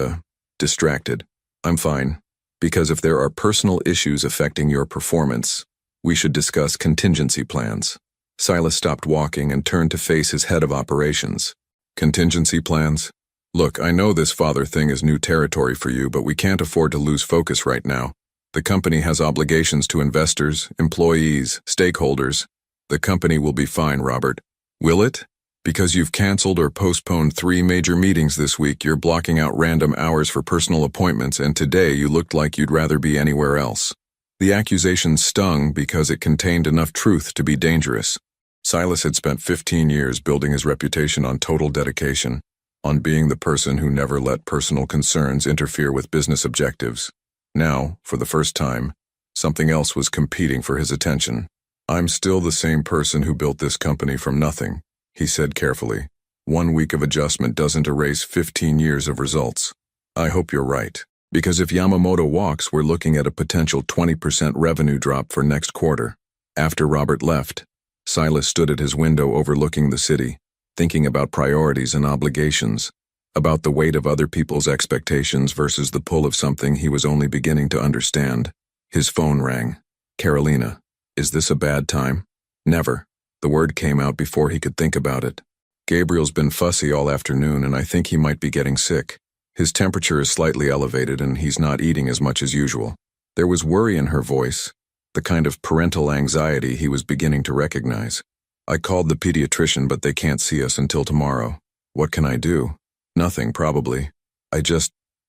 distracted. I'm fine. Because if there are personal issues affecting your performance, we should discuss contingency plans. Silas stopped walking and turned to face his head of operations. Contingency plans? Look, I know this father thing is new territory for you, but we can't afford to lose focus right now. The company has obligations to investors, employees, stakeholders. The company will be fine, Robert. Will it? Because you've canceled or postponed 3 major meetings this week, you're blocking out random hours for personal appointments, and today you looked like you'd rather be anywhere else. The accusation stung because it contained enough truth to be dangerous. Silas had spent 15 years building his reputation on total dedication, on being the person who never let personal concerns interfere with business objectives. Now, for the first time, something else was competing for his attention. "I'm still the same person who built this company from nothing," he said carefully. "1 week of adjustment doesn't erase 15 years of results. I hope you're right. Because if Yamamoto walks, we're looking at a potential 20% revenue drop for next quarter." After Robert left, Silas stood at his window overlooking the city, thinking about priorities and obligations, about the weight of other people's expectations versus the pull of something he was only beginning to understand. His phone rang. "Carolina, is this a bad time?" "Never." The word came out before he could think about it. "Gabriel's been fussy all afternoon and I think he might be getting sick. His temperature is slightly elevated and he's not eating as much as usual." There was worry in her voice, the kind of parental anxiety he was beginning to recognize. "I called the pediatrician, but they can't see us until tomorrow. What can I do?" "Nothing, probably. I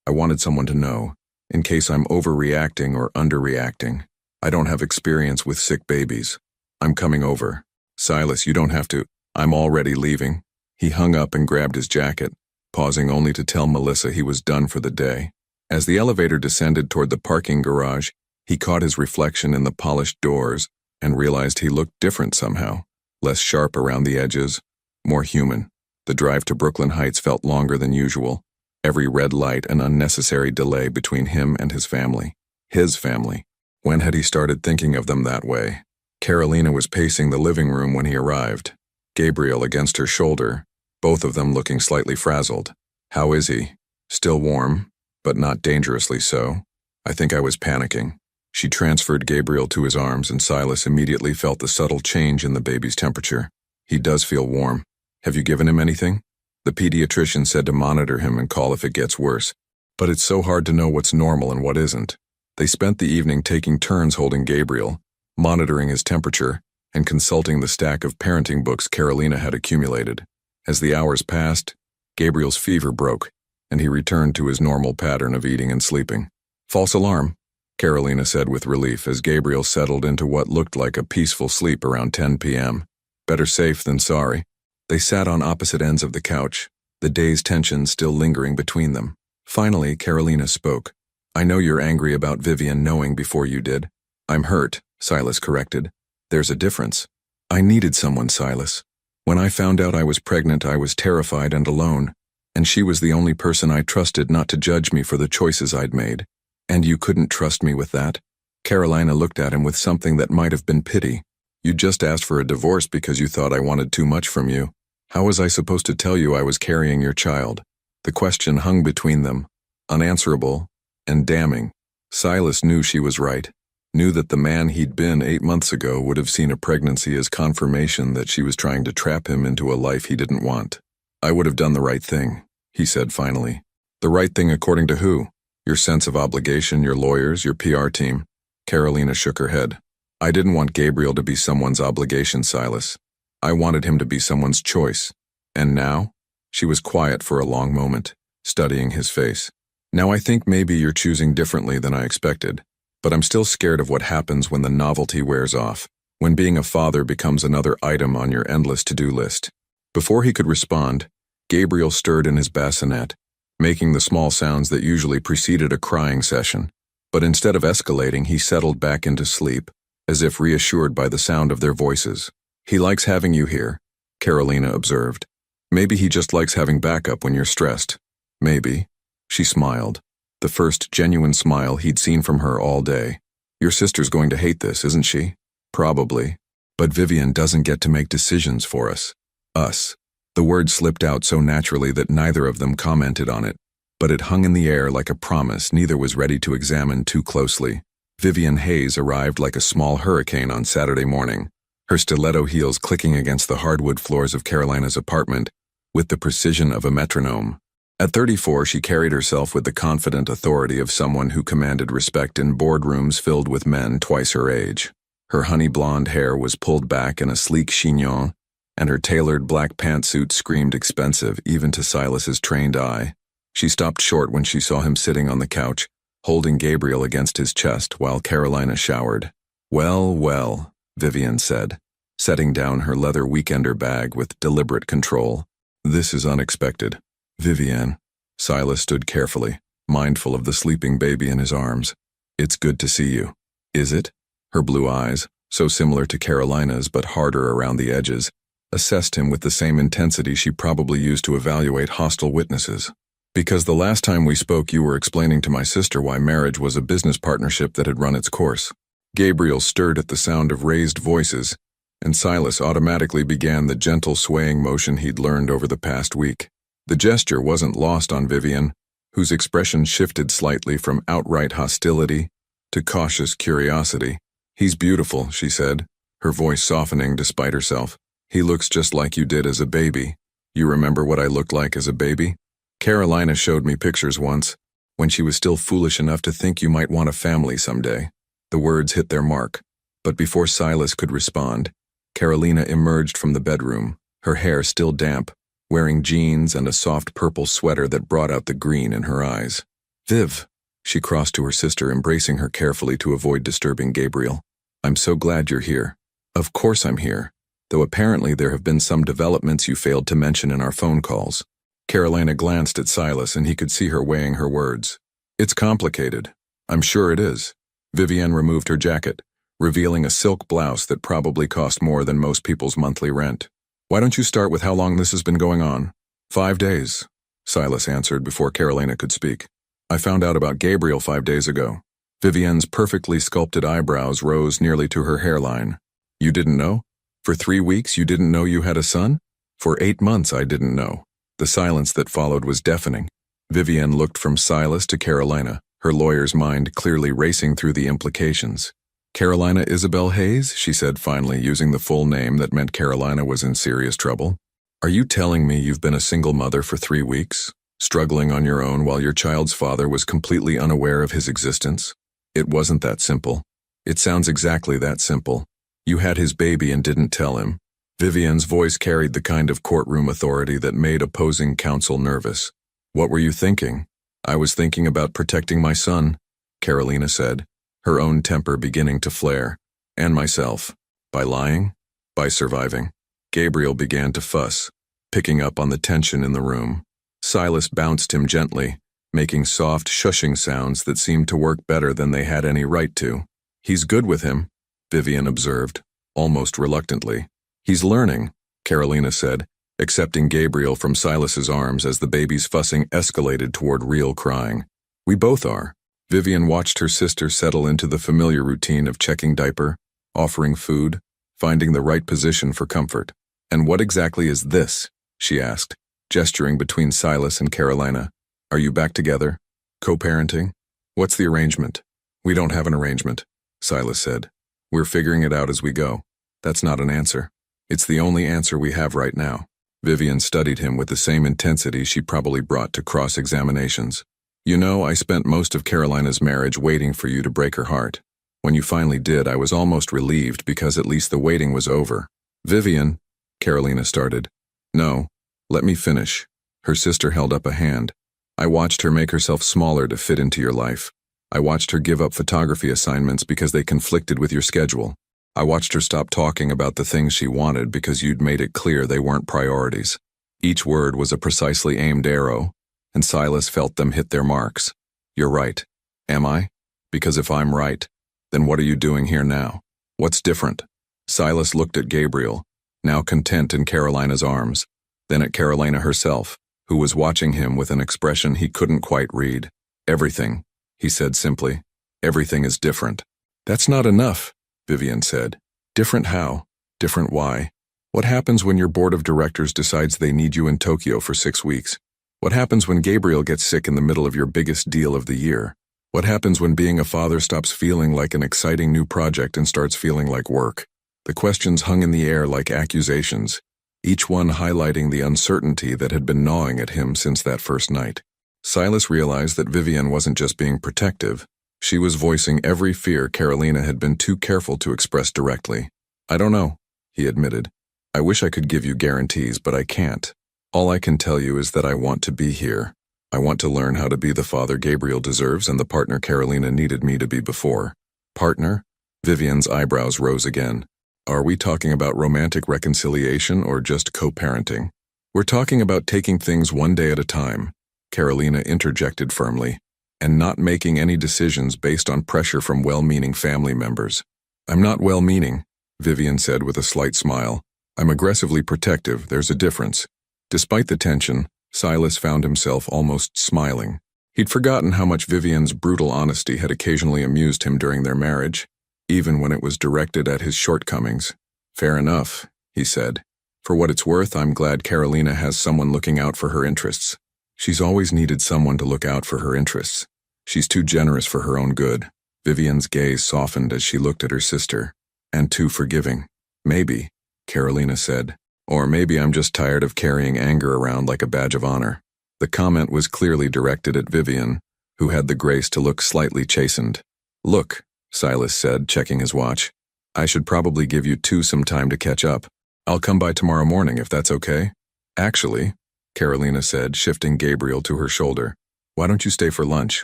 wanted someone to know, in case I'm overreacting or underreacting. I don't have experience with sick babies. I'm coming over." "Silas, you don't have to. I'm already leaving." He hung up and grabbed his jacket, pausing only to tell Melissa he was done for the day. As the elevator descended toward the parking garage, he caught his reflection in the polished doors and realized he looked different somehow, less sharp around the edges, more human. The drive to Brooklyn Heights felt longer than usual, every red light an unnecessary delay between him and his family. His family. When had he started thinking of them that way? Carolina was pacing the living room when he arrived, Gabriel against her shoulder, both of them looking slightly frazzled. "How is he?" "Still warm, but not dangerously so. I think I was panicking." She transferred Gabriel to his arms and Silas immediately felt the subtle change in the baby's temperature. "He does feel warm. Have you given him anything?" "The pediatrician said to monitor him and call if it gets worse. But it's so hard to know what's normal and what isn't." They spent the evening taking turns holding Gabriel, monitoring his temperature, and consulting the stack of parenting books Carolina had accumulated. As the hours passed, Gabriel's fever broke, and he returned to his normal pattern of eating and sleeping. "False alarm," Carolina said with relief as Gabriel settled into what looked like a peaceful sleep around 10 p.m. Better safe than sorry. They sat on opposite ends of the couch, the day's tension still lingering between them. Finally, Carolina spoke. "I know you're angry about Vivian knowing before you did." "I'm hurt," Silas corrected. "There's a difference. I needed someone, Silas. When I found out I was pregnant, I was terrified and alone, and she was the only person I trusted not to judge me for the choices I'd made. And you couldn't trust me with that?" Carolina looked at him with something that might have been pity. "You just asked for a divorce because you thought I wanted too much from you. How was I supposed to tell you I was carrying your child?" The question hung between them, unanswerable and damning. Silas knew she was right, knew that the man he'd been 8 months ago would have seen a pregnancy as confirmation that she was trying to trap him into a life he didn't want. "I would have done the right thing," he said finally. "The right thing according to who? Your sense of obligation, your lawyers, your PR team?" Carolina shook her head. "I didn't want Gabriel to be someone's obligation, Silas. I wanted him to be someone's choice. And now?" She was quiet for a long moment, studying his face. "Now I think maybe you're choosing differently than I expected, but I'm still scared of what happens when the novelty wears off, when being a father becomes another item on your endless to-do list." Before he could respond, Gabriel stirred in his bassinet, making the small sounds that usually preceded a crying session. But instead of escalating, he settled back into sleep, as if reassured by the sound of their voices. "He likes having you here," Carolina observed. "Maybe he just likes having backup when you're stressed." "Maybe." She smiled, the first genuine smile he'd seen from her all day. "Your sister's going to hate this, isn't she?" "Probably. But Vivian doesn't get to make decisions for us." "Us." The word slipped out so naturally that neither of them commented on it, but it hung in the air like a promise neither was ready to examine too closely. Vivian Hayes arrived like a small hurricane on Saturday morning, her stiletto heels clicking against the hardwood floors of Carolina's apartment with the precision of a metronome. At 34, she carried herself with the confident authority of someone who commanded respect in boardrooms filled with men twice her age. Her honey blonde hair was pulled back in a sleek chignon, and her tailored black pantsuit screamed expensive even to Silas's trained eye. She stopped short when she saw him sitting on the couch, holding Gabriel against his chest while Carolina showered. "Well, well," Vivian said, setting down her leather weekender bag with deliberate control. "This is unexpected." "Vivian." Silas stood carefully, mindful of the sleeping baby in his arms. "It's good to see you." "Is it?" Her blue eyes, so similar to Carolina's but harder around the edges, assessed him with the same intensity she probably used to evaluate hostile witnesses. "Because the last time we spoke you were explaining to my sister why marriage was a business partnership that had run its course." Gabriel stirred at the sound of raised voices, and Silas automatically began the gentle swaying motion he'd learned over the past week. The gesture wasn't lost on Vivian, whose expression shifted slightly from outright hostility to cautious curiosity. "He's beautiful," she said, her voice softening despite herself. "He looks just like you did as a baby. You remember what I looked like as a baby? Carolina showed me pictures once, when she was still foolish enough to think you might want a family someday." The words hit their mark, but before Silas could respond, Carolina emerged from the bedroom, her hair still damp, wearing jeans and a soft purple sweater that brought out the green in her eyes. "Viv," she crossed to her sister, embracing her carefully to avoid disturbing Gabriel. "I'm so glad you're here." "Of course I'm here, though apparently there have been some developments you failed to mention in our phone calls." Carolina glanced at Silas and he could see her weighing her words. "It's complicated. I'm sure it is." Vivian removed her jacket, revealing a silk blouse that probably cost more than most people's monthly rent. "Why don't you start with how long this has been going on?" 5 days, Silas answered before Carolina could speak. "I found out about Gabriel 5 days ago." Vivian's perfectly sculpted eyebrows rose nearly to her hairline. "You didn't know? For 3 weeks you didn't know you had a son? For 8 months I didn't know." The silence that followed was deafening. Vivian looked from Silas to Carolina, her lawyer's mind clearly racing through the implications. "Carolina Isabel Hayes," she said finally, using the full name that meant Carolina was in serious trouble. "Are you telling me you've been a single mother for 3 weeks, struggling on your own while your child's father was completely unaware of his existence?" "It wasn't that simple." "It sounds exactly that simple. You had his baby and didn't tell him." Vivian's voice carried the kind of courtroom authority that made opposing counsel nervous. "What were you thinking?" "I was thinking about protecting my son," Carolina said, her own temper beginning to flare. "And myself." "By lying?" "By surviving." Gabriel began to fuss, picking up on the tension in the room. Silas bounced him gently, making soft shushing sounds that seemed to work better than they had any right to. "He's good with him," Vivian observed, almost reluctantly. "He's learning," Carolina said, accepting Gabriel from Silas's arms as the baby's fussing escalated toward real crying. "We both are." Vivian watched her sister settle into the familiar routine of checking diaper, offering food, finding the right position for comfort. "And what exactly is this?" she asked, gesturing between Silas and Carolina. "Are you back together? Co-parenting? What's the arrangement?" "We don't have an arrangement," Silas said. "We're figuring it out as we go." "That's not an answer." "It's the only answer we have right now." Vivian studied him with the same intensity she probably brought to cross-examinations. "You know, I spent most of Carolina's marriage waiting for you to break her heart. When you finally did, I was almost relieved because at least the waiting was over." "Vivian," Carolina started. "No, let me finish." Her sister held up a hand. "I watched her make herself smaller to fit into your life. I watched her give up photography assignments because they conflicted with your schedule. I watched her stop talking about the things she wanted because you'd made it clear they weren't priorities." Each word was a precisely aimed arrow, and Silas felt them hit their marks. "You're right. Am I? Because if I'm right, then what are you doing here now? What's different?" Silas looked at Gabriel, now content in Carolina's arms, then at Carolina herself, who was watching him with an expression he couldn't quite read. "Everything," he said simply. "Everything is different." "That's not enough," Vivian said. "Different how? Different why? What happens when your board of directors decides they need you in Tokyo for 6 weeks? What happens when Gabriel gets sick in the middle of your biggest deal of the year? What happens when being a father stops feeling like an exciting new project and starts feeling like work?" The questions hung in the air like accusations, each one highlighting the uncertainty that had been gnawing at him since that first night. Silas realized that Vivian wasn't just being protective. She was voicing every fear Carolina had been too careful to express directly. "I don't know," he admitted. "I wish I could give you guarantees, but I can't. All I can tell you is that I want to be here. I want to learn how to be the father Gabriel deserves and the partner Carolina needed me to be before. Partner? Vivian's eyebrows rose again. Are we talking about romantic reconciliation or just co-parenting? We're talking about taking things one day at a time, Carolina interjected firmly, and not making any decisions based on pressure from well-meaning family members. I'm not well-meaning, Vivian said with a slight smile. I'm aggressively protective, there's a difference. Despite the tension, Silas found himself almost smiling. He'd forgotten how much Vivian's brutal honesty had occasionally amused him during their marriage, even when it was directed at his shortcomings. Fair enough, he said. For what it's worth, I'm glad Carolina has someone looking out for her interests. She's always needed someone to look out for her interests. She's too generous for her own good. Vivian's gaze softened as she looked at her sister. And too forgiving. Maybe, Carolina said. Or maybe I'm just tired of carrying anger around like a badge of honor. The comment was clearly directed at Vivian, who had the grace to look slightly chastened. Look, Silas said, checking his watch. I should probably give you two some time to catch up. I'll come by tomorrow morning if that's okay. Actually, Carolina said, shifting Gabriel to her shoulder. Why don't you stay for lunch?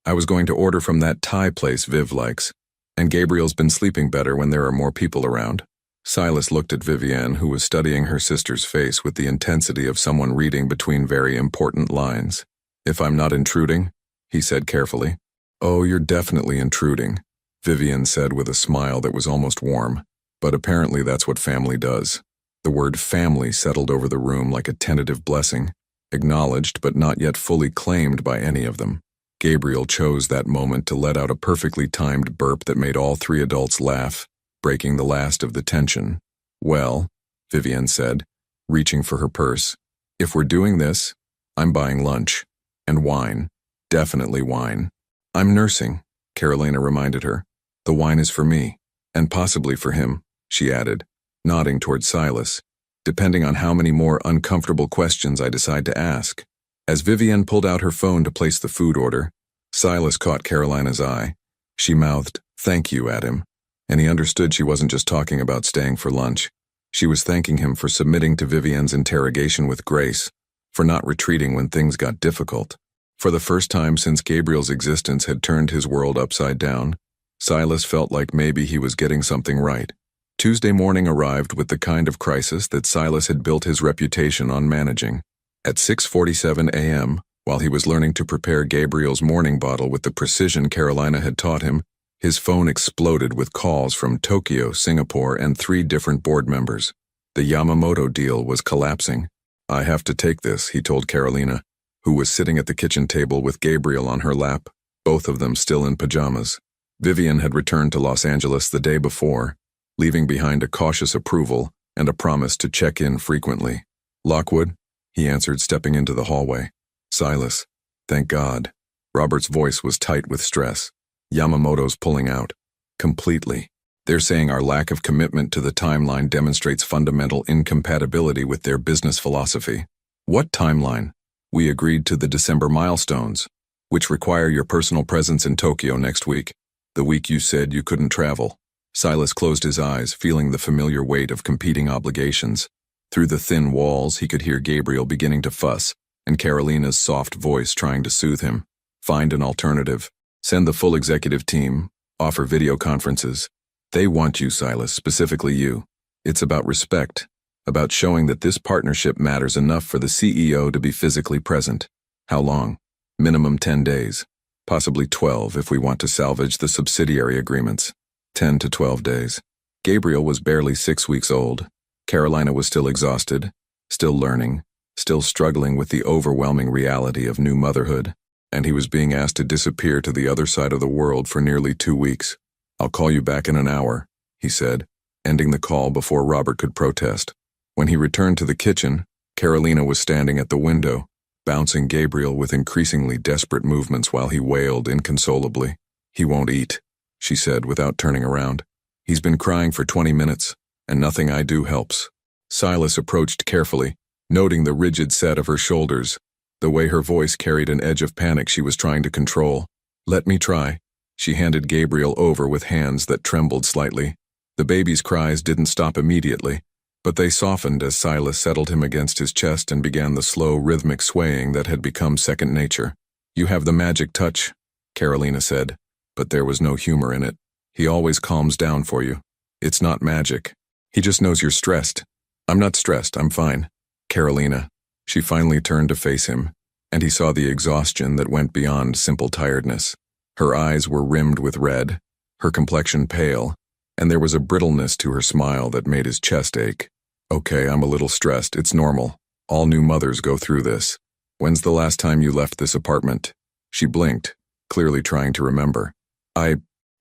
I was going to order from that Thai place Viv likes. And Gabriel's been sleeping better when there are more people around. Silas looked at Vivian, who was studying her sister's face with the intensity of someone reading between very important lines. If I'm not intruding, he said carefully. Oh, you're definitely intruding, Vivian said with a smile that was almost warm. But apparently that's what family does. The word family settled over the room like a tentative blessing, acknowledged but not yet fully claimed by any of them. Gabriel chose that moment to let out a perfectly timed burp that made all three adults laugh, breaking the last of the tension. Well, Vivian said, reaching for her purse, if we're doing this, I'm buying lunch. And wine. Definitely wine. I'm nursing, Carolina reminded her. The wine is for me. And possibly for him, she added, nodding toward Silas, depending on how many more uncomfortable questions I decide to ask. As Vivian pulled out her phone to place the food order, Silas caught Carolina's eye. She mouthed, "Thank you," at him, and he understood she wasn't just talking about staying for lunch. She was thanking him for submitting to Vivian's interrogation with grace, for not retreating when things got difficult. For the first time since Gabriel's existence had turned his world upside down, Silas felt like maybe he was getting something right. Tuesday morning arrived with the kind of crisis that Silas had built his reputation on managing. At 6:47 a.m., while he was learning to prepare Gabriel's morning bottle with the precision Carolina had taught him, his phone exploded with calls from Tokyo, Singapore, and 3 different board members. The Yamamoto deal was collapsing. I have to take this, he told Carolina, who was sitting at the kitchen table with Gabriel on her lap, both of them still in pajamas. Vivian had returned to Los Angeles the day before, leaving behind a cautious approval and a promise to check in frequently. Lockwood, he answered, stepping into the hallway. Silas, thank God. Robert's voice was tight with stress. Yamamoto's pulling out. Completely. They're saying our lack of commitment to the timeline demonstrates fundamental incompatibility with their business philosophy. What timeline? We agreed to the December milestones, which require your personal presence in Tokyo next week, the week you said you couldn't travel. Silas closed his eyes, feeling the familiar weight of competing obligations. Through the thin walls, he could hear Gabriel beginning to fuss, and Carolina's soft voice trying to soothe him. Find an alternative. Send the full executive team. Offer video conferences. They want you, Silas, specifically you. It's about respect, about showing that this partnership matters enough for the CEO to be physically present. How long? Minimum 10 days. Possibly 12 if we want to salvage the subsidiary agreements. 10 to 12 days. Gabriel was barely 6 weeks old. Carolina was still exhausted, still learning, still struggling with the overwhelming reality of new motherhood, and he was being asked to disappear to the other side of the world for nearly 2 weeks. I'll call you back in an hour, he said, ending the call before Robert could protest. When he returned to the kitchen, Carolina was standing at the window, bouncing Gabriel with increasingly desperate movements while he wailed inconsolably. He won't eat, she said without turning around. He's been crying for 20 minutes, and nothing I do helps. Silas approached carefully, noting the rigid set of her shoulders, the way her voice carried an edge of panic she was trying to control. Let me try. She handed Gabriel over with hands that trembled slightly. The baby's cries didn't stop immediately, But they softened as Silas settled him against his chest and began the slow, rhythmic swaying that had become second nature. "You have the magic touch," Carolina said, but there was no humor in it. "He always calms down for you. It's not magic. He just knows you're stressed." "I'm not stressed, I'm fine." "Carolina." She finally turned to face him, and he saw the exhaustion that went beyond simple tiredness. Her eyes were rimmed with red, her complexion pale, and there was a brittleness to her smile that made his chest ache. "Okay, I'm a little stressed. It's normal. All new mothers go through this. When's the last time you left this apartment?" She blinked, clearly trying to remember.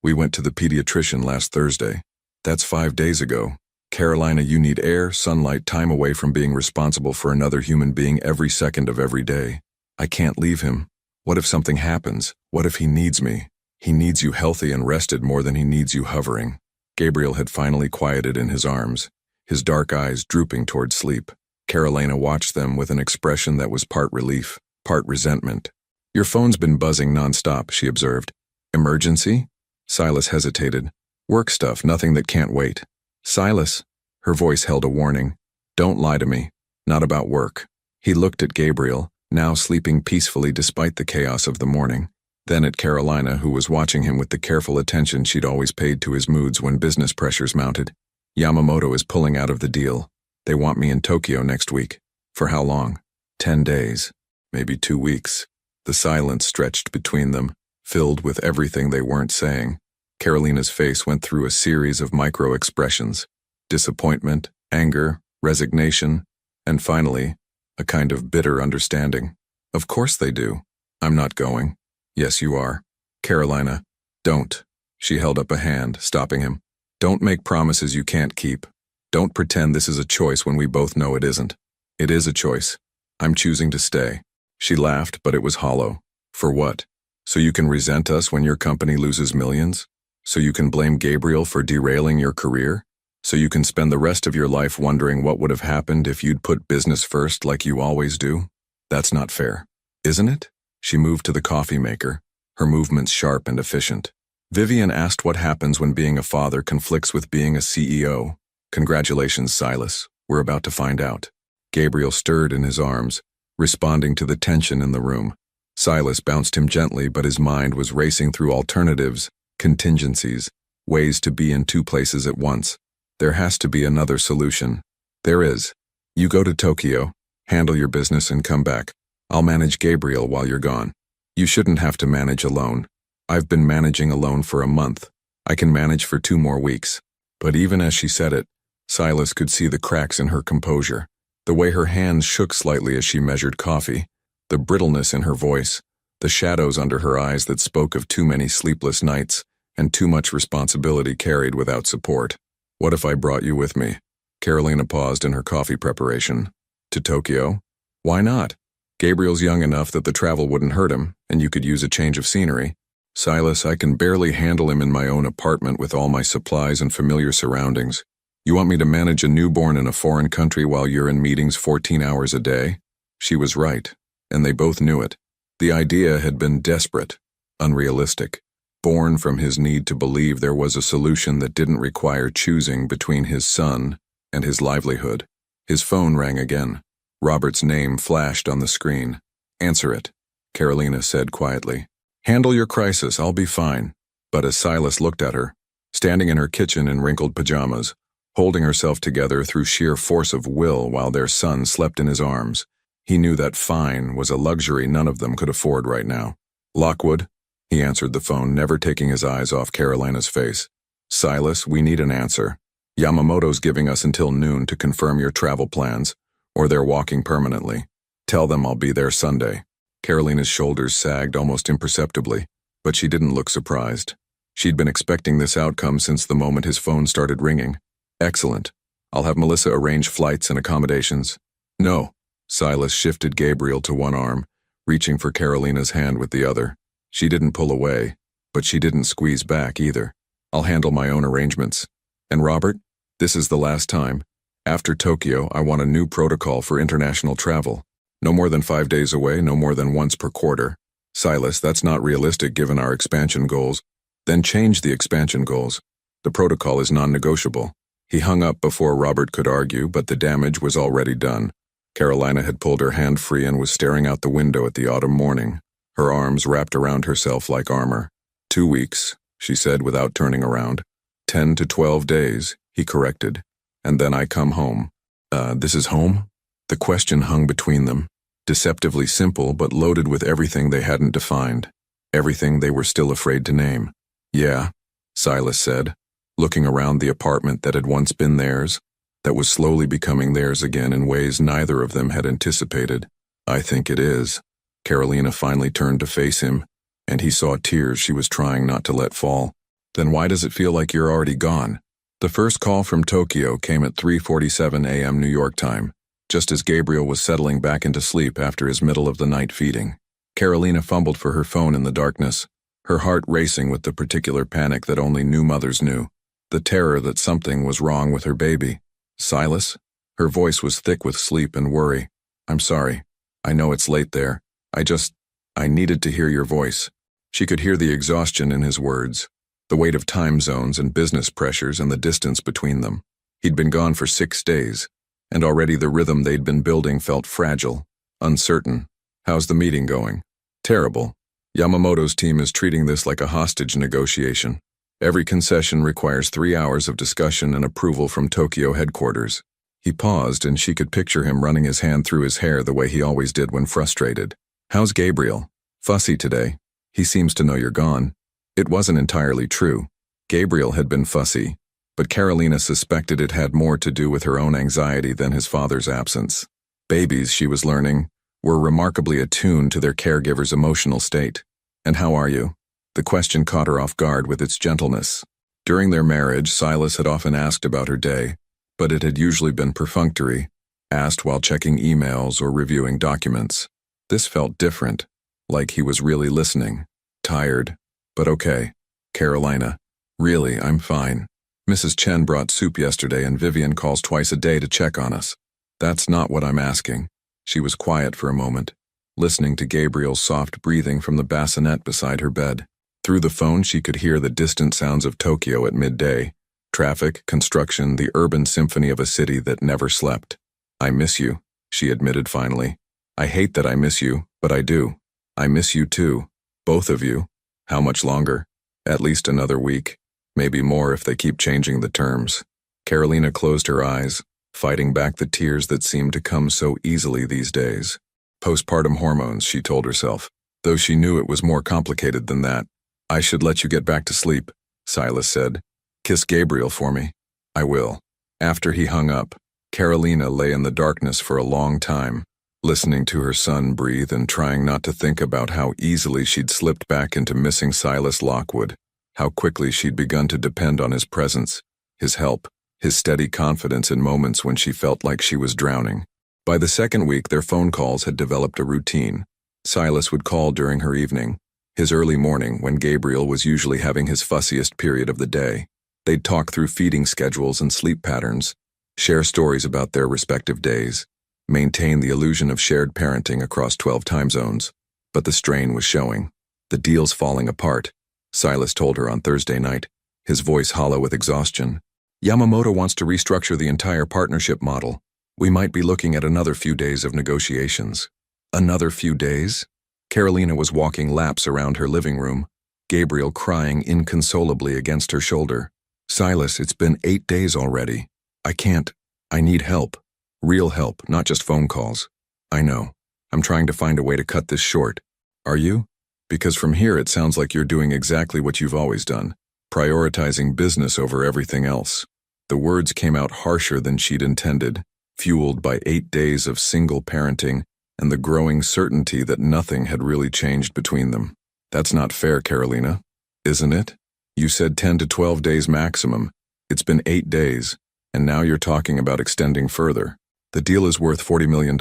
We went to the pediatrician last Thursday." "That's 5 days ago. Carolina, you need air, sunlight, time away from being responsible for another human being every second of every day. I can't leave him. What if something happens? What if he needs me? He needs you healthy and rested more than he needs you hovering." Gabriel had finally quieted in his arms, his dark eyes drooping toward sleep. Carolina watched them with an expression that was part relief, part resentment. "Your phone's been buzzing nonstop," she observed. "Emergency?" Silas hesitated. "Work stuff, nothing that can't wait." "Silas," her voice held a warning. "Don't lie to me. Not about work." He looked at Gabriel, now sleeping peacefully despite the chaos of the morning, then at Carolina, who was watching him with the careful attention she'd always paid to his moods when business pressures mounted. "Yamamoto is pulling out of the deal. They want me in Tokyo next week." "For how long?" 10 days. Maybe 2 weeks. The silence stretched between them, filled with everything they weren't saying. Carolina's face went through a series of micro-expressions: disappointment, anger, resignation, and finally, a kind of bitter understanding. "Of course they do. I'm not going." "Yes, you are." "Carolina, don't." She held up a hand, stopping him. "Don't make promises you can't keep. Don't pretend this is a choice when we both know it isn't. It is a choice. I'm choosing to stay." She laughed, but it was hollow. "For what? So you can resent us when your company loses millions? So you can blame Gabriel for derailing your career? So you can spend the rest of your life wondering what would have happened if you'd put business first like you always do? That's not fair, isn't it?" She moved to the coffee maker, her movements sharp and efficient. Vivian asked what happens when being a father conflicts with being a CEO. "Congratulations, Silas. We're about to find out." Gabriel stirred in his arms, responding to the tension in the room. Silas bounced him gently, but his mind was racing through alternatives, contingencies, ways to be in 2 places at once. There has to be another solution. There is. "You go to Tokyo, handle your business and come back. I'll manage Gabriel while you're gone. You shouldn't have to manage alone. I've been managing alone for a month. I can manage for 2 more weeks." But even as she said it, Silas could see the cracks in her composure, the way her hands shook slightly as she measured coffee, the brittleness in her voice, the shadows under her eyes that spoke of too many sleepless nights and too much responsibility carried without support. "What if I brought you with me?" Carolina paused in her coffee preparation. "To Tokyo? Why not? Gabriel's young enough that the travel wouldn't hurt him, and you could use a change of scenery." "Silas, I can barely handle him in my own apartment with all my supplies and familiar surroundings. You want me to manage a newborn in a foreign country while you're in meetings 14 hours a day?" She was right, and they both knew it. The idea had been desperate, unrealistic, born from his need to believe there was a solution that didn't require choosing between his son and his livelihood. His phone rang again. Robert's name flashed on the screen. "Answer it," Carolina said quietly. "Handle your crisis, I'll be fine." But as Silas looked at her, standing in her kitchen in wrinkled pajamas, holding herself together through sheer force of will while their son slept in his arms, he knew that fine was a luxury none of them could afford right now. "Lockwood," he answered the phone, never taking his eyes off Carolina's face. "Silas, we need an answer. Yamamoto's giving us until noon to confirm your travel plans, or they're walking permanently. Tell them I'll be there Sunday." Carolina's shoulders sagged almost imperceptibly, but she didn't look surprised. She'd been expecting this outcome since the moment his phone started ringing. "Excellent. I'll have Melissa arrange flights and accommodations." "No." Silas shifted Gabriel to one arm, reaching for Carolina's hand with the other. She didn't pull away, but she didn't squeeze back either. "I'll handle my own arrangements. And Robert, this is the last time. After Tokyo, I want a new protocol for international travel. No more than 5 days away, no more than once per quarter." "Silas, that's not realistic given our expansion goals." "Then change the expansion goals. The protocol is non-negotiable." He hung up before Robert could argue, but the damage was already done. Carolina had pulled her hand free and was staring out the window at the autumn morning, her arms wrapped around herself like armor. 2 weeks, she said without turning around. 10 to 12 days, he corrected. And then I come home. This is home? The question hung between them, deceptively simple but loaded with everything they hadn't defined, everything they were still afraid to name. Yeah, Silas said, looking around the apartment that had once been theirs, that was slowly becoming theirs again in ways neither of them had anticipated. I think it is. Carolina finally turned to face him, and he saw tears she was trying not to let fall. Then why does it feel like you're already gone? The first call from Tokyo came at 3:47 a.m. New York time, just as Gabriel was settling back into sleep after his middle-of-the-night feeding. Carolina fumbled for her phone in the darkness, her heart racing with the particular panic that only new mothers knew, the terror that something was wrong with her baby. Silas? Her voice was thick with sleep and worry. I'm sorry. I know it's late there. I needed to hear your voice. She could hear the exhaustion in his words, the weight of time zones and business pressures and the distance between them. He'd been gone for 6 days, and already the rhythm they'd been building felt fragile, uncertain. How's the meeting going? Terrible. Yamamoto's team is treating this like a hostage negotiation. Every concession requires 3 hours of discussion and approval from Tokyo headquarters. He paused, and she could picture him running his hand through his hair the way he always did when frustrated. How's Gabriel? Fussy today. He seems to know you're gone. It wasn't entirely true. Gabriel had been fussy, but Carolina suspected it had more to do with her own anxiety than his father's absence. Babies, she was learning, were remarkably attuned to their caregiver's emotional state. And how are you? The question caught her off guard with its gentleness. During their marriage, Silas had often asked about her day, but it had usually been perfunctory, asked while checking emails or reviewing documents. This felt different, like he was really listening. Tired, but okay. Carolina. Really, I'm fine. Mrs. Chen brought soup yesterday and Vivian calls twice a day to check on us. That's not what I'm asking. She was quiet for a moment, listening to Gabriel's soft breathing from the bassinet beside her bed. Through the phone, she could hear the distant sounds of Tokyo at midday. Traffic, construction, the urban symphony of a city that never slept. I miss you, she admitted finally. I hate that I miss you, but I do. I miss you too. Both of you. How much longer? At least another week. Maybe more if they keep changing the terms. Carolina closed her eyes, fighting back the tears that seemed to come so easily these days. Postpartum hormones, she told herself, though she knew it was more complicated than that. I should let you get back to sleep, Silas said. Kiss Gabriel for me. I will. After he hung up, Carolina lay in the darkness for a long time, listening to her son breathe and trying not to think about how easily she'd slipped back into missing Silas Lockwood, how quickly she'd begun to depend on his presence, his help, his steady confidence in moments when she felt like she was drowning. By the second week, their phone calls had developed a routine. Silas would call during her evening, his early morning when Gabriel was usually having his fussiest period of the day. They'd talk through feeding schedules and sleep patterns, share stories about their respective days, maintain the illusion of shared parenting across 12 time zones. But the strain was showing. The deal's falling apart, Silas told her on Thursday night, his voice hollow with exhaustion. Yamamoto wants to restructure the entire partnership model. We might be looking at another few days of negotiations. Another few days? Carolina was walking laps around her living room, Gabriel crying inconsolably against her shoulder. Silas, it's been 8 days already. I can't. I need help. Real help, not just phone calls. I know. I'm trying to find a way to cut this short. Are you? Because from here it sounds like you're doing exactly what you've always done, prioritizing business over everything else. The words came out harsher than she'd intended, fueled by 8 days of single parenting and the growing certainty that nothing had really changed between them. That's not fair, Carolina. Isn't it? You said 10 to 12 days maximum. It's been 8 days, and now you're talking about extending further. The deal is worth $40 million.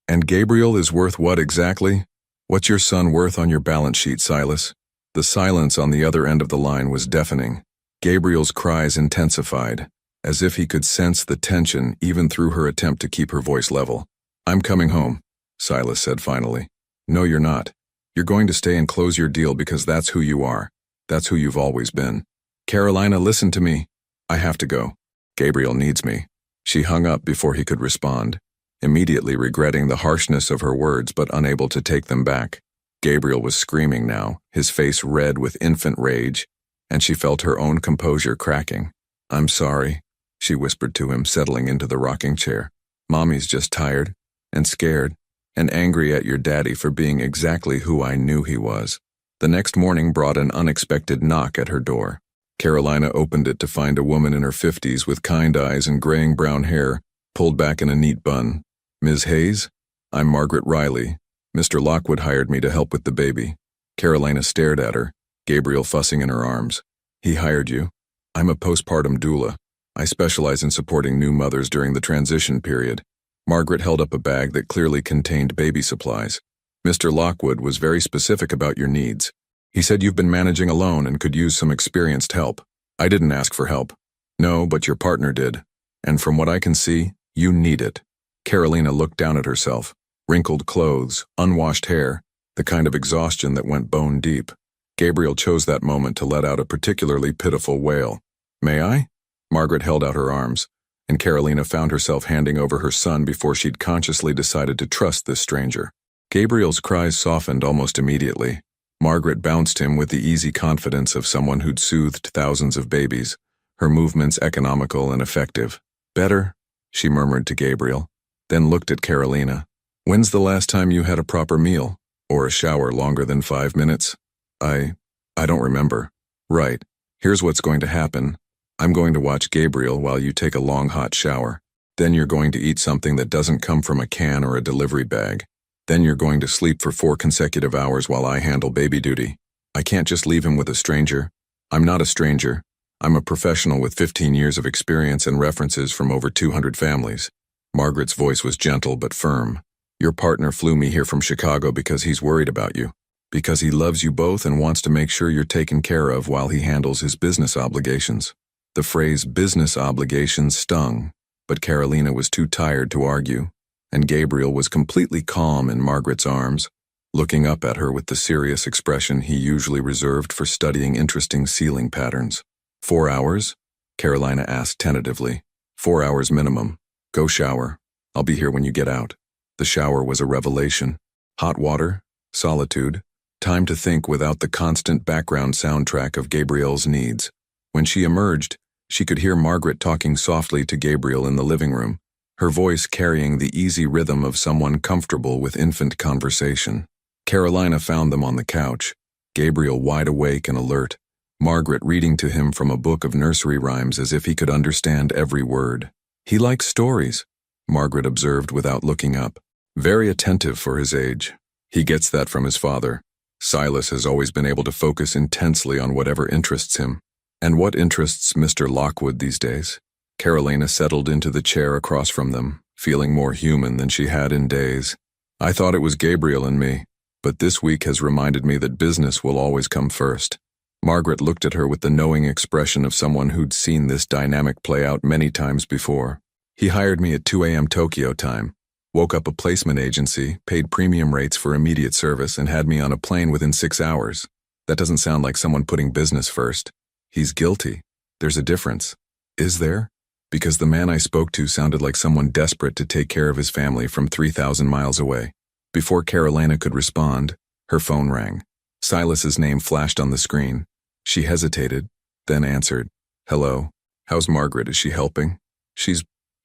And Gabriel is worth what exactly? What's your son worth on your balance sheet, Silas? The silence on the other end of the line was deafening. Gabriel's cries intensified, as if he could sense the tension even through her attempt to keep her voice level. I'm coming home, Silas said finally. No, you're not. You're going to stay and close your deal because that's who you are. That's who you've always been. Carolina, listen to me. I have to go. Gabriel needs me. She hung up before he could respond, immediately regretting the harshness of her words but unable to take them back. Gabriel was screaming now, his face red with infant rage, and she felt her own composure cracking. "I'm sorry," she whispered to him, settling into the rocking chair. "Mommy's just tired, and scared, and angry at your daddy for being exactly who I knew he was." The next morning brought an unexpected knock at her door. Carolina opened it to find a woman in her 50s with kind eyes and graying brown hair, pulled back in a neat bun. "Ms. Hayes? I'm Margaret Riley. Mr. Lockwood hired me to help with the baby." Carolina stared at her, Gabriel fussing in her arms. "He hired you? I'm a postpartum doula. I specialize in supporting new mothers during the transition period." Margaret held up a bag that clearly contained baby supplies. "Mr. Lockwood was very specific about your needs. He said you've been managing alone and could use some experienced help. I didn't ask for help." "No, but your partner did. And from what I can see, you need it." Carolina looked down at herself. Wrinkled clothes, unwashed hair, the kind of exhaustion that went bone deep. Gabriel chose that moment to let out a particularly pitiful wail. "May I?" Margaret held out her arms, and Carolina found herself handing over her son before she'd consciously decided to trust this stranger. Gabriel's cries softened almost immediately. Margaret bounced him with the easy confidence of someone who'd soothed thousands of babies, her movements economical and effective. "Better?" she murmured to Gabriel, then looked at Carolina. "When's the last time you had a proper meal? Or a shower longer than 5 minutes?" I don't remember." "Right. Here's what's going to happen. I'm going to watch Gabriel while you take a long hot shower. Then you're going to eat something that doesn't come from a can or a delivery bag. Then you're going to sleep for 4 consecutive hours while I handle baby duty. I can't just leave him with a stranger. I'm not a stranger. I'm a professional with 15 years of experience and references from over 200 families." Margaret's voice was gentle but firm. "Your partner flew me here from Chicago because he's worried about you. Because he loves you both and wants to make sure you're taken care of while he handles his business obligations." The phrase business obligations stung, but Carolina was too tired to argue, and Gabriel was completely calm in Margaret's arms, looking up at her with the serious expression he usually reserved for studying interesting ceiling patterns. 4 hours? Carolina asked tentatively. 4 hours minimum. Go shower. I'll be here when you get out. The shower was a revelation. Hot water, solitude, time to think without the constant background soundtrack of Gabriel's needs. When she emerged, she could hear Margaret talking softly to Gabriel in the living room, her voice carrying the easy rhythm of someone comfortable with infant conversation. Carolina found them on the couch, Gabriel wide awake and alert, Margaret reading to him from a book of nursery rhymes as if he could understand every word. "He likes stories," Margaret observed without looking up. "Very attentive for his age. He gets that from his father. Silas has always been able to focus intensely on whatever interests him." "And what interests Mr. Lockwood these days?" Carolina settled into the chair across from them, feeling more human than she had in days. "I thought it was Gabriel and me, but this week has reminded me that business will always come first." Margaret looked at her with the knowing expression of someone who'd seen this dynamic play out many times before. "He hired me at 2 a.m. Tokyo time, woke up a placement agency, paid premium rates for immediate service, and had me on a plane within 6 hours. That doesn't sound like someone putting business first. He's guilty. There's a difference." "Is there?" Because the man I spoke to sounded like someone desperate to take care of his family from 3,000 miles away. Before Carolina could respond, her phone rang. Silas's name flashed on the screen. She hesitated, then answered. "Hello. How's Margaret? Is she helping?"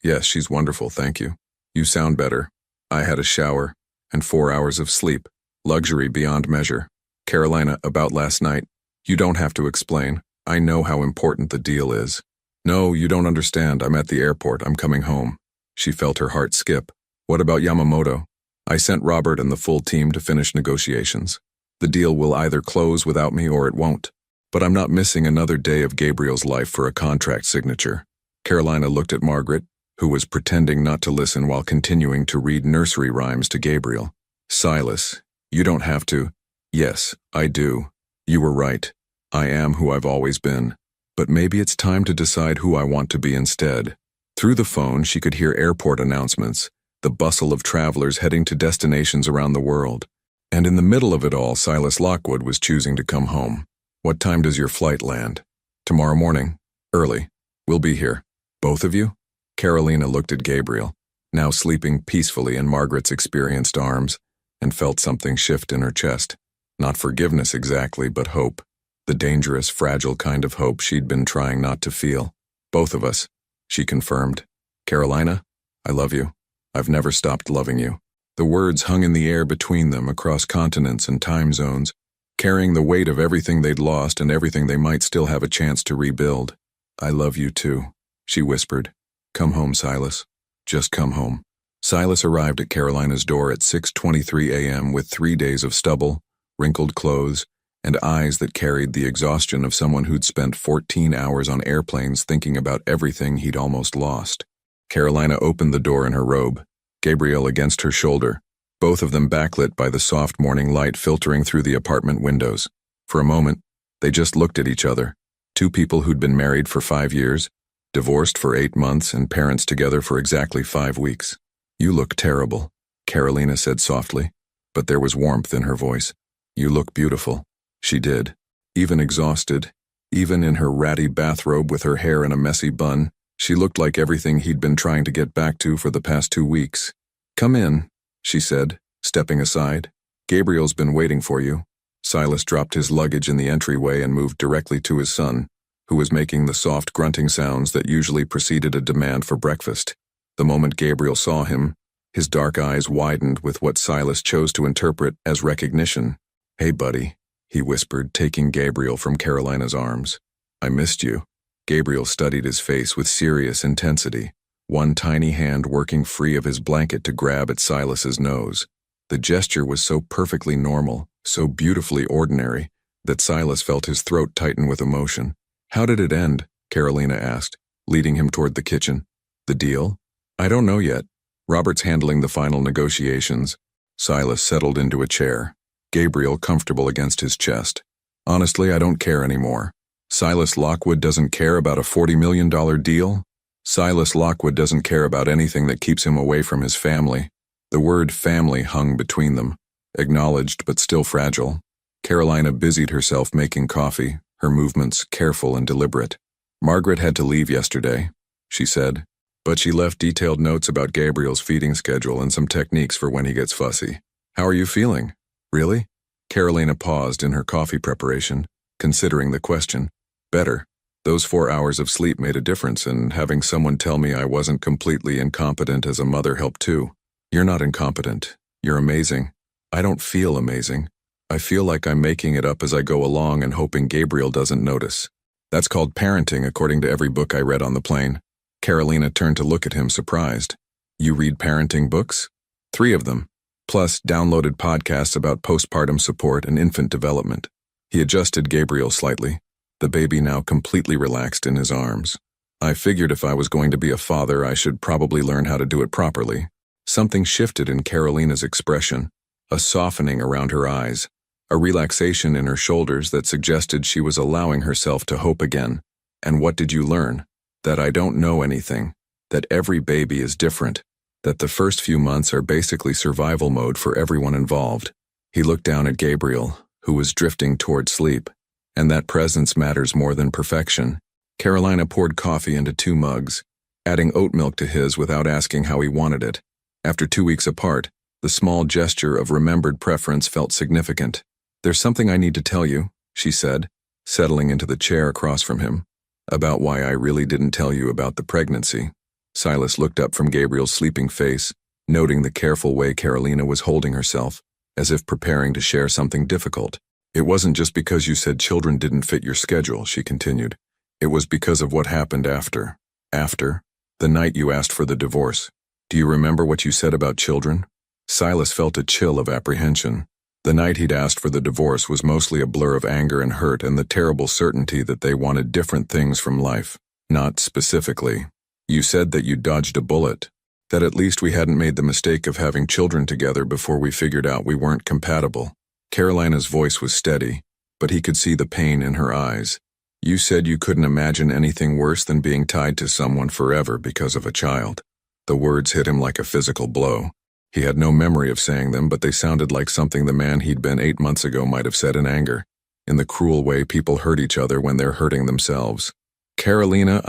Yes, she's wonderful, thank you. You sound better. I had a shower, and 4 hours of sleep. Luxury beyond measure." "Carolina, about last night. You don't have to explain. I know how important the deal is." "No, you don't understand. I'm at the airport. I'm coming home." She felt her heart skip. "What about Yamamoto?" "I sent Robert and the full team to finish negotiations. The deal will either close without me or it won't. But I'm not missing another day of Gabriel's life for a contract signature." Carolina looked at Margaret, who was pretending not to listen while continuing to read nursery rhymes to Gabriel. "Silas, you don't have to." "Yes, I do. You were right. I am who I've always been. But maybe it's time to decide who I want to be instead." Through the phone, she could hear airport announcements, the bustle of travelers heading to destinations around the world. And in the middle of it all, Silas Lockwood was choosing to come home. "What time does your flight land?" "Tomorrow morning. Early. We'll be here." Both of you? Carolina looked at Gabriel, now sleeping peacefully in Margaret's experienced arms, and felt something shift in her chest. Not forgiveness exactly, but hope. The dangerous, fragile kind of hope she'd been trying not to feel. Both of us, she confirmed. Carolina, I love you. I've never stopped loving you. The words hung in the air between them across continents and time zones, carrying the weight of everything they'd lost and everything they might still have a chance to rebuild. I love you too, she whispered. Come home, Silas. Just come home. Silas arrived at Carolina's door at 6:23 a.m. with 3 days of stubble, wrinkled clothes, and eyes that carried the exhaustion of someone who'd spent 14 hours on airplanes thinking about everything he'd almost lost. Carolina opened the door in her robe, Gabriel against her shoulder, both of them backlit by the soft morning light filtering through the apartment windows. For a moment, they just looked at each other, two people who'd been married for 5 years, divorced for 8 months, and parents together for exactly 5 weeks. You look terrible, Carolina said softly, but there was warmth in her voice. You look beautiful. She did. Even exhausted, even in her ratty bathrobe with her hair in a messy bun, she looked like everything he'd been trying to get back to for the past 2 weeks. Come in, she said, stepping aside. Gabriel's been waiting for you. Silas dropped his luggage in the entryway and moved directly to his son, who was making the soft grunting sounds that usually preceded a demand for breakfast. The moment Gabriel saw him, his dark eyes widened with what Silas chose to interpret as recognition. Hey, buddy, he whispered, taking Gabriel from Carolina's arms. I missed you. Gabriel studied his face with serious intensity, one tiny hand working free of his blanket to grab at Silas's nose. The gesture was so perfectly normal, so beautifully ordinary, that Silas felt his throat tighten with emotion. How did it end? Carolina asked, leading him toward the kitchen. The deal? I don't know yet. Robert's handling the final negotiations. Silas settled into a chair, Gabriel comfortable against his chest. Honestly, I don't care anymore. Silas Lockwood doesn't care about a $40 million deal? Silas Lockwood doesn't care about anything that keeps him away from his family. The word family hung between them, acknowledged but still fragile. Carolina busied herself making coffee, her movements careful and deliberate. Margaret had to leave yesterday, she said, but she left detailed notes about Gabriel's feeding schedule and some techniques for when he gets fussy. How are you feeling? Really? Carolina paused in her coffee preparation, considering the question. Better. Those 4 hours of sleep made a difference, and having someone tell me I wasn't completely incompetent as a mother helped too. You're not incompetent. You're amazing. I don't feel amazing. I feel like I'm making it up as I go along and hoping Gabriel doesn't notice. That's called parenting, according to every book I read on the plane. Carolina turned to look at him, surprised. You read parenting books? 3 of them, plus downloaded podcasts about postpartum support and infant development. He adjusted Gabriel slightly, the baby now completely relaxed in his arms. I figured if I was going to be a father, I should probably learn how to do it properly. Something shifted in Carolina's expression, a softening around her eyes, a relaxation in her shoulders that suggested she was allowing herself to hope again. And what did you learn? That I don't know anything, that every baby is different, that the first few months are basically survival mode for everyone involved. He looked down at Gabriel, who was drifting toward sleep, and that presence matters more than perfection. Carolina poured coffee into 2 mugs, adding oat milk to his without asking how he wanted it. After 2 weeks apart, the small gesture of remembered preference felt significant. There's something I need to tell you, she said, settling into the chair across from him. About why I really didn't tell you about the pregnancy. Silas looked up from Gabriel's sleeping face, noting the careful way Carolina was holding herself, as if preparing to share something difficult. It wasn't just because you said children didn't fit your schedule, she continued. It was because of what happened after. After? The night you asked for the divorce. Do you remember what you said about children? Silas felt a chill of apprehension. The night he'd asked for the divorce was mostly a blur of anger and hurt and the terrible certainty that they wanted different things from life. Not specifically. You said that you dodged a bullet. That at least we hadn't made the mistake of having children together before we figured out we weren't compatible. Carolina's voice was steady, but he could see the pain in her eyes. You said you couldn't imagine anything worse than being tied to someone forever because of a child. The words hit him like a physical blow. He had no memory of saying them, but they sounded like something the man he'd been 8 months ago might have said in anger, in the cruel way people hurt each other when they're hurting themselves. Carolina,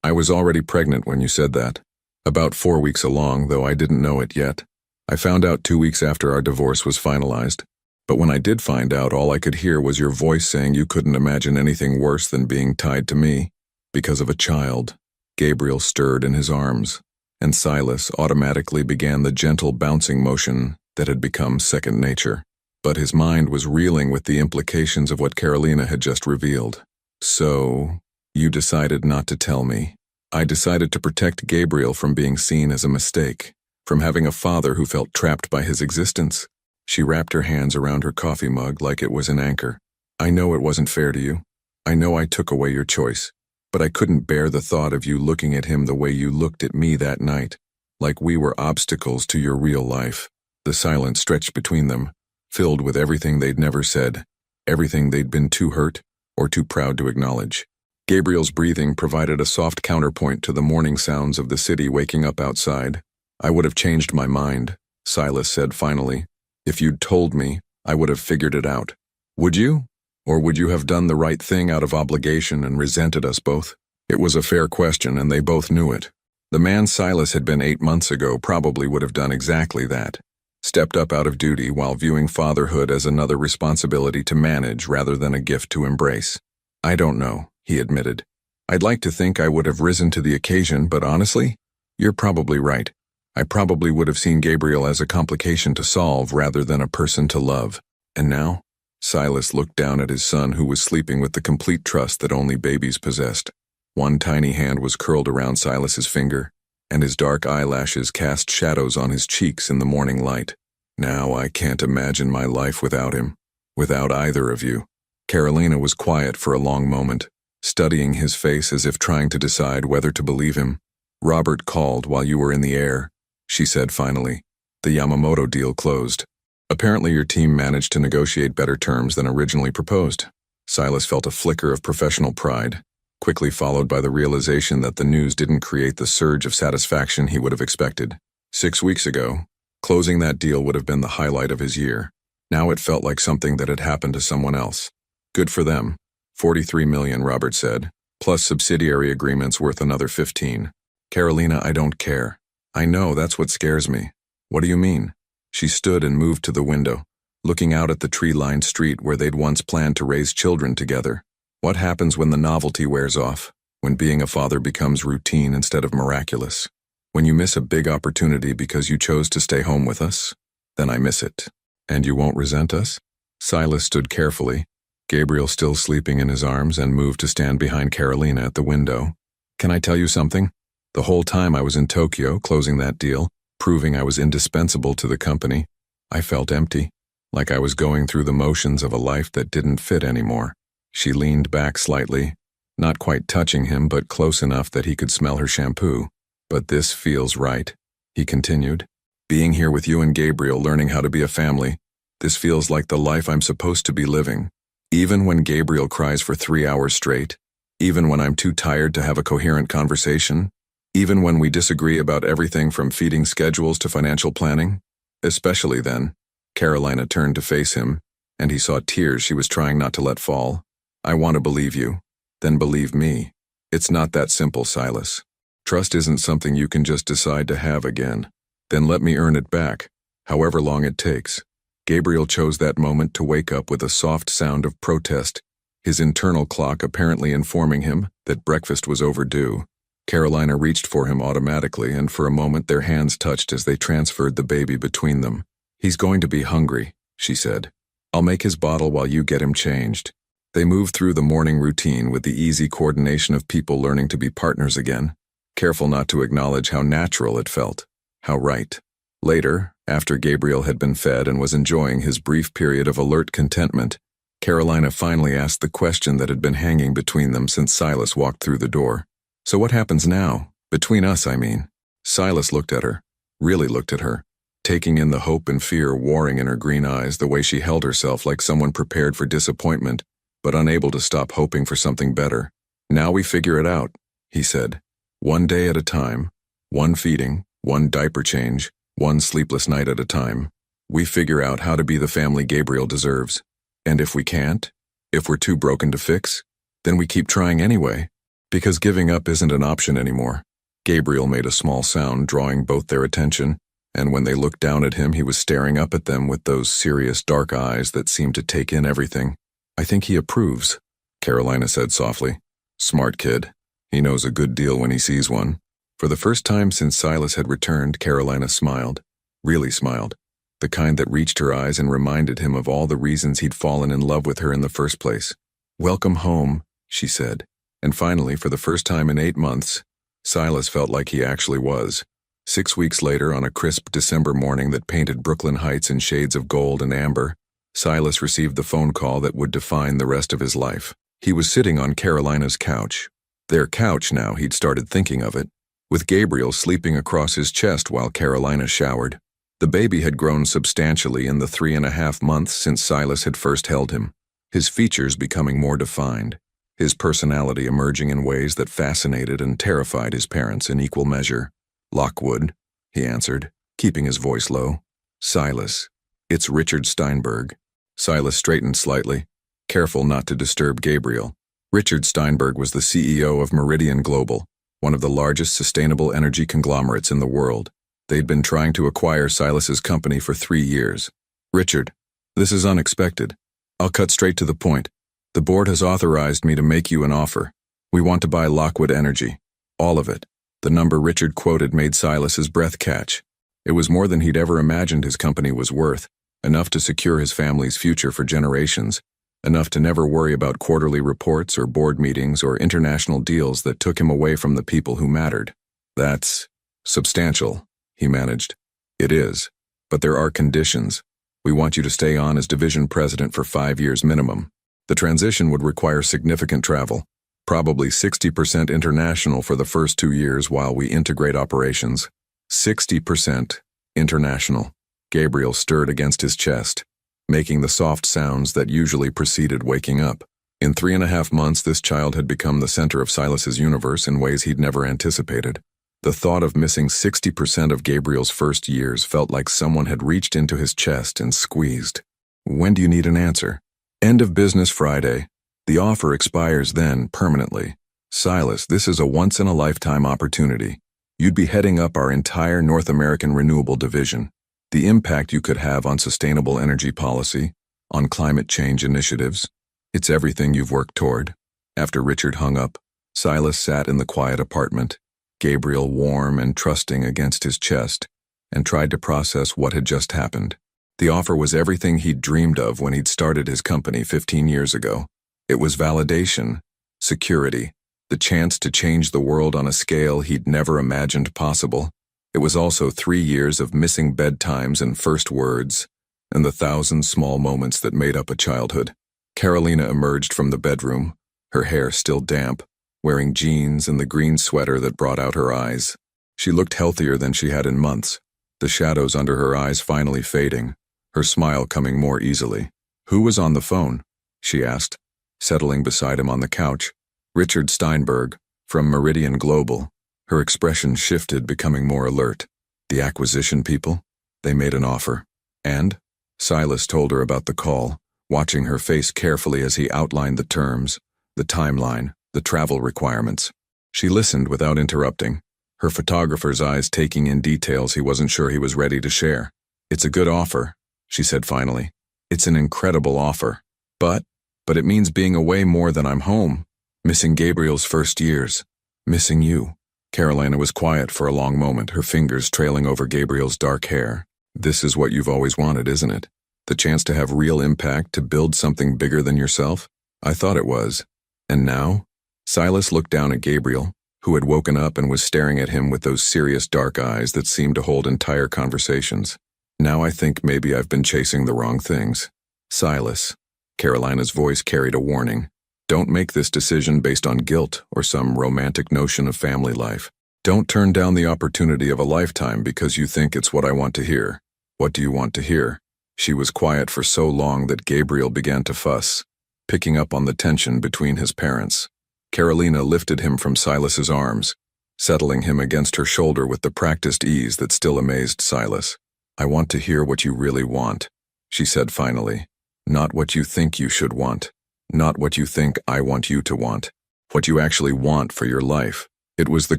I was already pregnant when you said that. About 4 weeks along, though I didn't know it yet. I found out 2 weeks after our divorce was finalized. But when I did find out, all I could hear was your voice saying you couldn't imagine anything worse than being tied to me because of a child. Gabriel stirred in his arms, and Silas automatically began the gentle bouncing motion that had become second nature. But his mind was reeling with the implications of what Carolina had just revealed. So, you decided not to tell me. I decided to protect Gabriel from being seen as a mistake, from having a father who felt trapped by his existence. She wrapped her hands around her coffee mug like it was an anchor. I know it wasn't fair to you. I know I took away your choice. But I couldn't bear the thought of you looking at him the way you looked at me that night, like we were obstacles to your real life. The silence stretched between them, filled with everything they'd never said, everything they'd been too hurt or too proud to acknowledge. Gabriel's breathing provided a soft counterpoint to the morning sounds of the city waking up outside. I would have changed my mind, Silas said finally. If you'd told me, I would have figured it out. Would you? Or would you have done the right thing out of obligation and resented us both? It was a fair question, and they both knew it. The man Silas had been 8 months ago probably would have done exactly that. Stepped up out of duty while viewing fatherhood as another responsibility to manage rather than a gift to embrace. I don't know, he admitted. I'd like to think I would have risen to the occasion, but honestly, you're probably right. I probably would have seen Gabriel as a complication to solve rather than a person to love. And now? Silas looked down at his son, who was sleeping with the complete trust that only babies possessed. One tiny hand was curled around Silas's finger, and his dark eyelashes cast shadows on his cheeks in the morning light. Now I can't imagine my life without him, without either of you. Carolina was quiet for a long moment, studying his face as if trying to decide whether to believe him. Robert called while you were in the air, she said finally. The Yamamoto deal closed. Apparently your team managed to negotiate better terms than originally proposed. Silas felt a flicker of professional pride, quickly followed by the realization that the news didn't create the surge of satisfaction he would have expected. 6 weeks ago, closing that deal would have been the highlight of his year. Now it felt like something that had happened to someone else. Good for them. $43 million, Robert said, plus subsidiary agreements worth another 15. Carolina, I don't care. I know, that's what scares me. What do you mean? She stood and moved to the window, looking out at the tree-lined street where they'd once planned to raise children together. What happens when the novelty wears off, when being a father becomes routine instead of miraculous? When you miss a big opportunity because you chose to stay home with us? Then I miss it. And you won't resent us? Silas stood carefully, Gabriel still sleeping in his arms, and moved to stand behind Carolina at the window. Can I tell you something? The whole time I was in Tokyo closing that deal, proving I was indispensable to the company, I felt empty, like I was going through the motions of a life that didn't fit anymore. She leaned back slightly, not quite touching him but close enough that he could smell her shampoo. But this feels right, he continued. Being here with you and Gabriel, learning how to be a family, this feels like the life I'm supposed to be living. Even when Gabriel cries for 3 hours straight, even when I'm too tired to have a coherent conversation, even when we disagree about everything from feeding schedules to financial planning, especially then. Carolina turned to face him, and he saw tears she was trying not to let fall. I want to believe you. Then believe me. It's not that simple, Silas. Trust isn't something you can just decide to have again. Then let me earn it back, however long it takes. Gabriel chose that moment to wake up with a soft sound of protest, his internal clock apparently informing him that breakfast was overdue. Carolina reached for him automatically, and for a moment their hands touched as they transferred the baby between them. He's going to be hungry, she said. I'll make his bottle while you get him changed. They moved through the morning routine with the easy coordination of people learning to be partners again, careful not to acknowledge how natural it felt, how right. Later, after Gabriel had been fed and was enjoying his brief period of alert contentment, Carolina finally asked the question that had been hanging between them since Silas walked through the door. So what happens now? Between us, I mean. Silas looked at her, really looked at her, taking in the hope and fear warring in her green eyes, the way she held herself like someone prepared for disappointment, but unable to stop hoping for something better. Now we figure it out, he said. One day at a time, one feeding, one diaper change, one sleepless night at a time. We figure out how to be the family Gabriel deserves. And if we can't, if we're too broken to fix, then we keep trying anyway. Because giving up isn't an option anymore. Gabriel made a small sound, drawing both their attention, and when they looked down at him, he was staring up at them with those serious dark eyes that seemed to take in everything. I think he approves, Carolina said softly. Smart kid. He knows a good deal when he sees one. For the first time since Silas had returned, Carolina smiled. Really smiled. The kind that reached her eyes and reminded him of all the reasons he'd fallen in love with her in the first place. Welcome home, she said. And finally, for the first time in 8 months, Silas felt like he actually was. 6 weeks later, on a crisp December morning that painted Brooklyn Heights in shades of gold and amber, Silas received the phone call that would define the rest of his life. He was sitting on Carolina's couch. Their couch now, he'd started thinking of it, with Gabriel sleeping across his chest while Carolina showered. The baby had grown substantially in the 3.5 months since Silas had first held him, his features becoming more defined, his personality emerging in ways that fascinated and terrified his parents in equal measure. Lockwood, he answered, keeping his voice low. Silas, it's Richard Steinberg. Silas straightened slightly, careful not to disturb Gabriel. Richard Steinberg was the CEO of Meridian Global, one of the largest sustainable energy conglomerates in the world. They'd been trying to acquire Silas's company for 3 years. Richard, this is unexpected. I'll cut straight to the point. The board has authorized me to make you an offer. We want to buy Lockwood Energy. All of it. The number Richard quoted made Silas's breath catch. It was more than he'd ever imagined his company was worth, enough to secure his family's future for generations, enough to never worry about quarterly reports or board meetings or international deals that took him away from the people who mattered. That's substantial, he managed. It is. But there are conditions. We want you to stay on as division president for 5 years minimum. The transition would require significant travel, probably 60% international for the first 2 years while we integrate operations. 60% international. Gabriel stirred against his chest, making the soft sounds that usually preceded waking up. In 3.5 months, this child had become the center of Silas's universe in ways he'd never anticipated. The thought of missing 60% of Gabriel's first years felt like someone had reached into his chest and squeezed. When do you need an answer? End of business Friday. The offer expires then, permanently. Silas, this is a once-in-a-lifetime opportunity. You'd be heading up our entire North American renewable division. The impact you could have on sustainable energy policy, on climate change initiatives, it's everything you've worked toward. After Richard hung up, Silas sat in the quiet apartment, Gabriel warm and trusting against his chest, and tried to process what had just happened. The offer was everything he'd dreamed of when he'd started his company 15 years ago. It was validation, security, the chance to change the world on a scale he'd never imagined possible. It was also 3 years of missing bedtimes and first words, and the 1,000 small moments that made up a childhood. Carolina emerged from the bedroom, her hair still damp, wearing jeans and the green sweater that brought out her eyes. She looked healthier than she had in months, the shadows under her eyes finally fading, her smile coming more easily. Who was on the phone? She asked, settling beside him on the couch. Richard Steinberg, from Meridian Global. Her expression shifted, becoming more alert. The acquisition people? They made an offer. And? Silas told her about the call, watching her face carefully as he outlined the terms, the timeline, the travel requirements. She listened without interrupting, her photographer's eyes taking in details he wasn't sure he was ready to share. It's a good offer, she said finally. It's an incredible offer. But it means being away more than I'm home, missing Gabriel's first years, missing you. Carolina was quiet for a long moment, her fingers trailing over Gabriel's dark hair. This is what you've always wanted, isn't it? The chance to have real impact, to build something bigger than yourself? I thought it was. And now? Silas looked down at Gabriel, who had woken up and was staring at him with those serious dark eyes that seemed to hold entire conversations. Now I think maybe I've been chasing the wrong things. Silas. Carolina's voice carried a warning. Don't make this decision based on guilt or some romantic notion of family life. Don't turn down the opportunity of a lifetime because you think it's what I want to hear. What do you want to hear? She was quiet for so long that Gabriel began to fuss, picking up on the tension between his parents. Carolina lifted him from Silas's arms, settling him against her shoulder with the practiced ease that still amazed Silas. I want to hear what you really want, she said finally. Not what you think you should want. Not what you think I want you to want. What you actually want for your life. It was the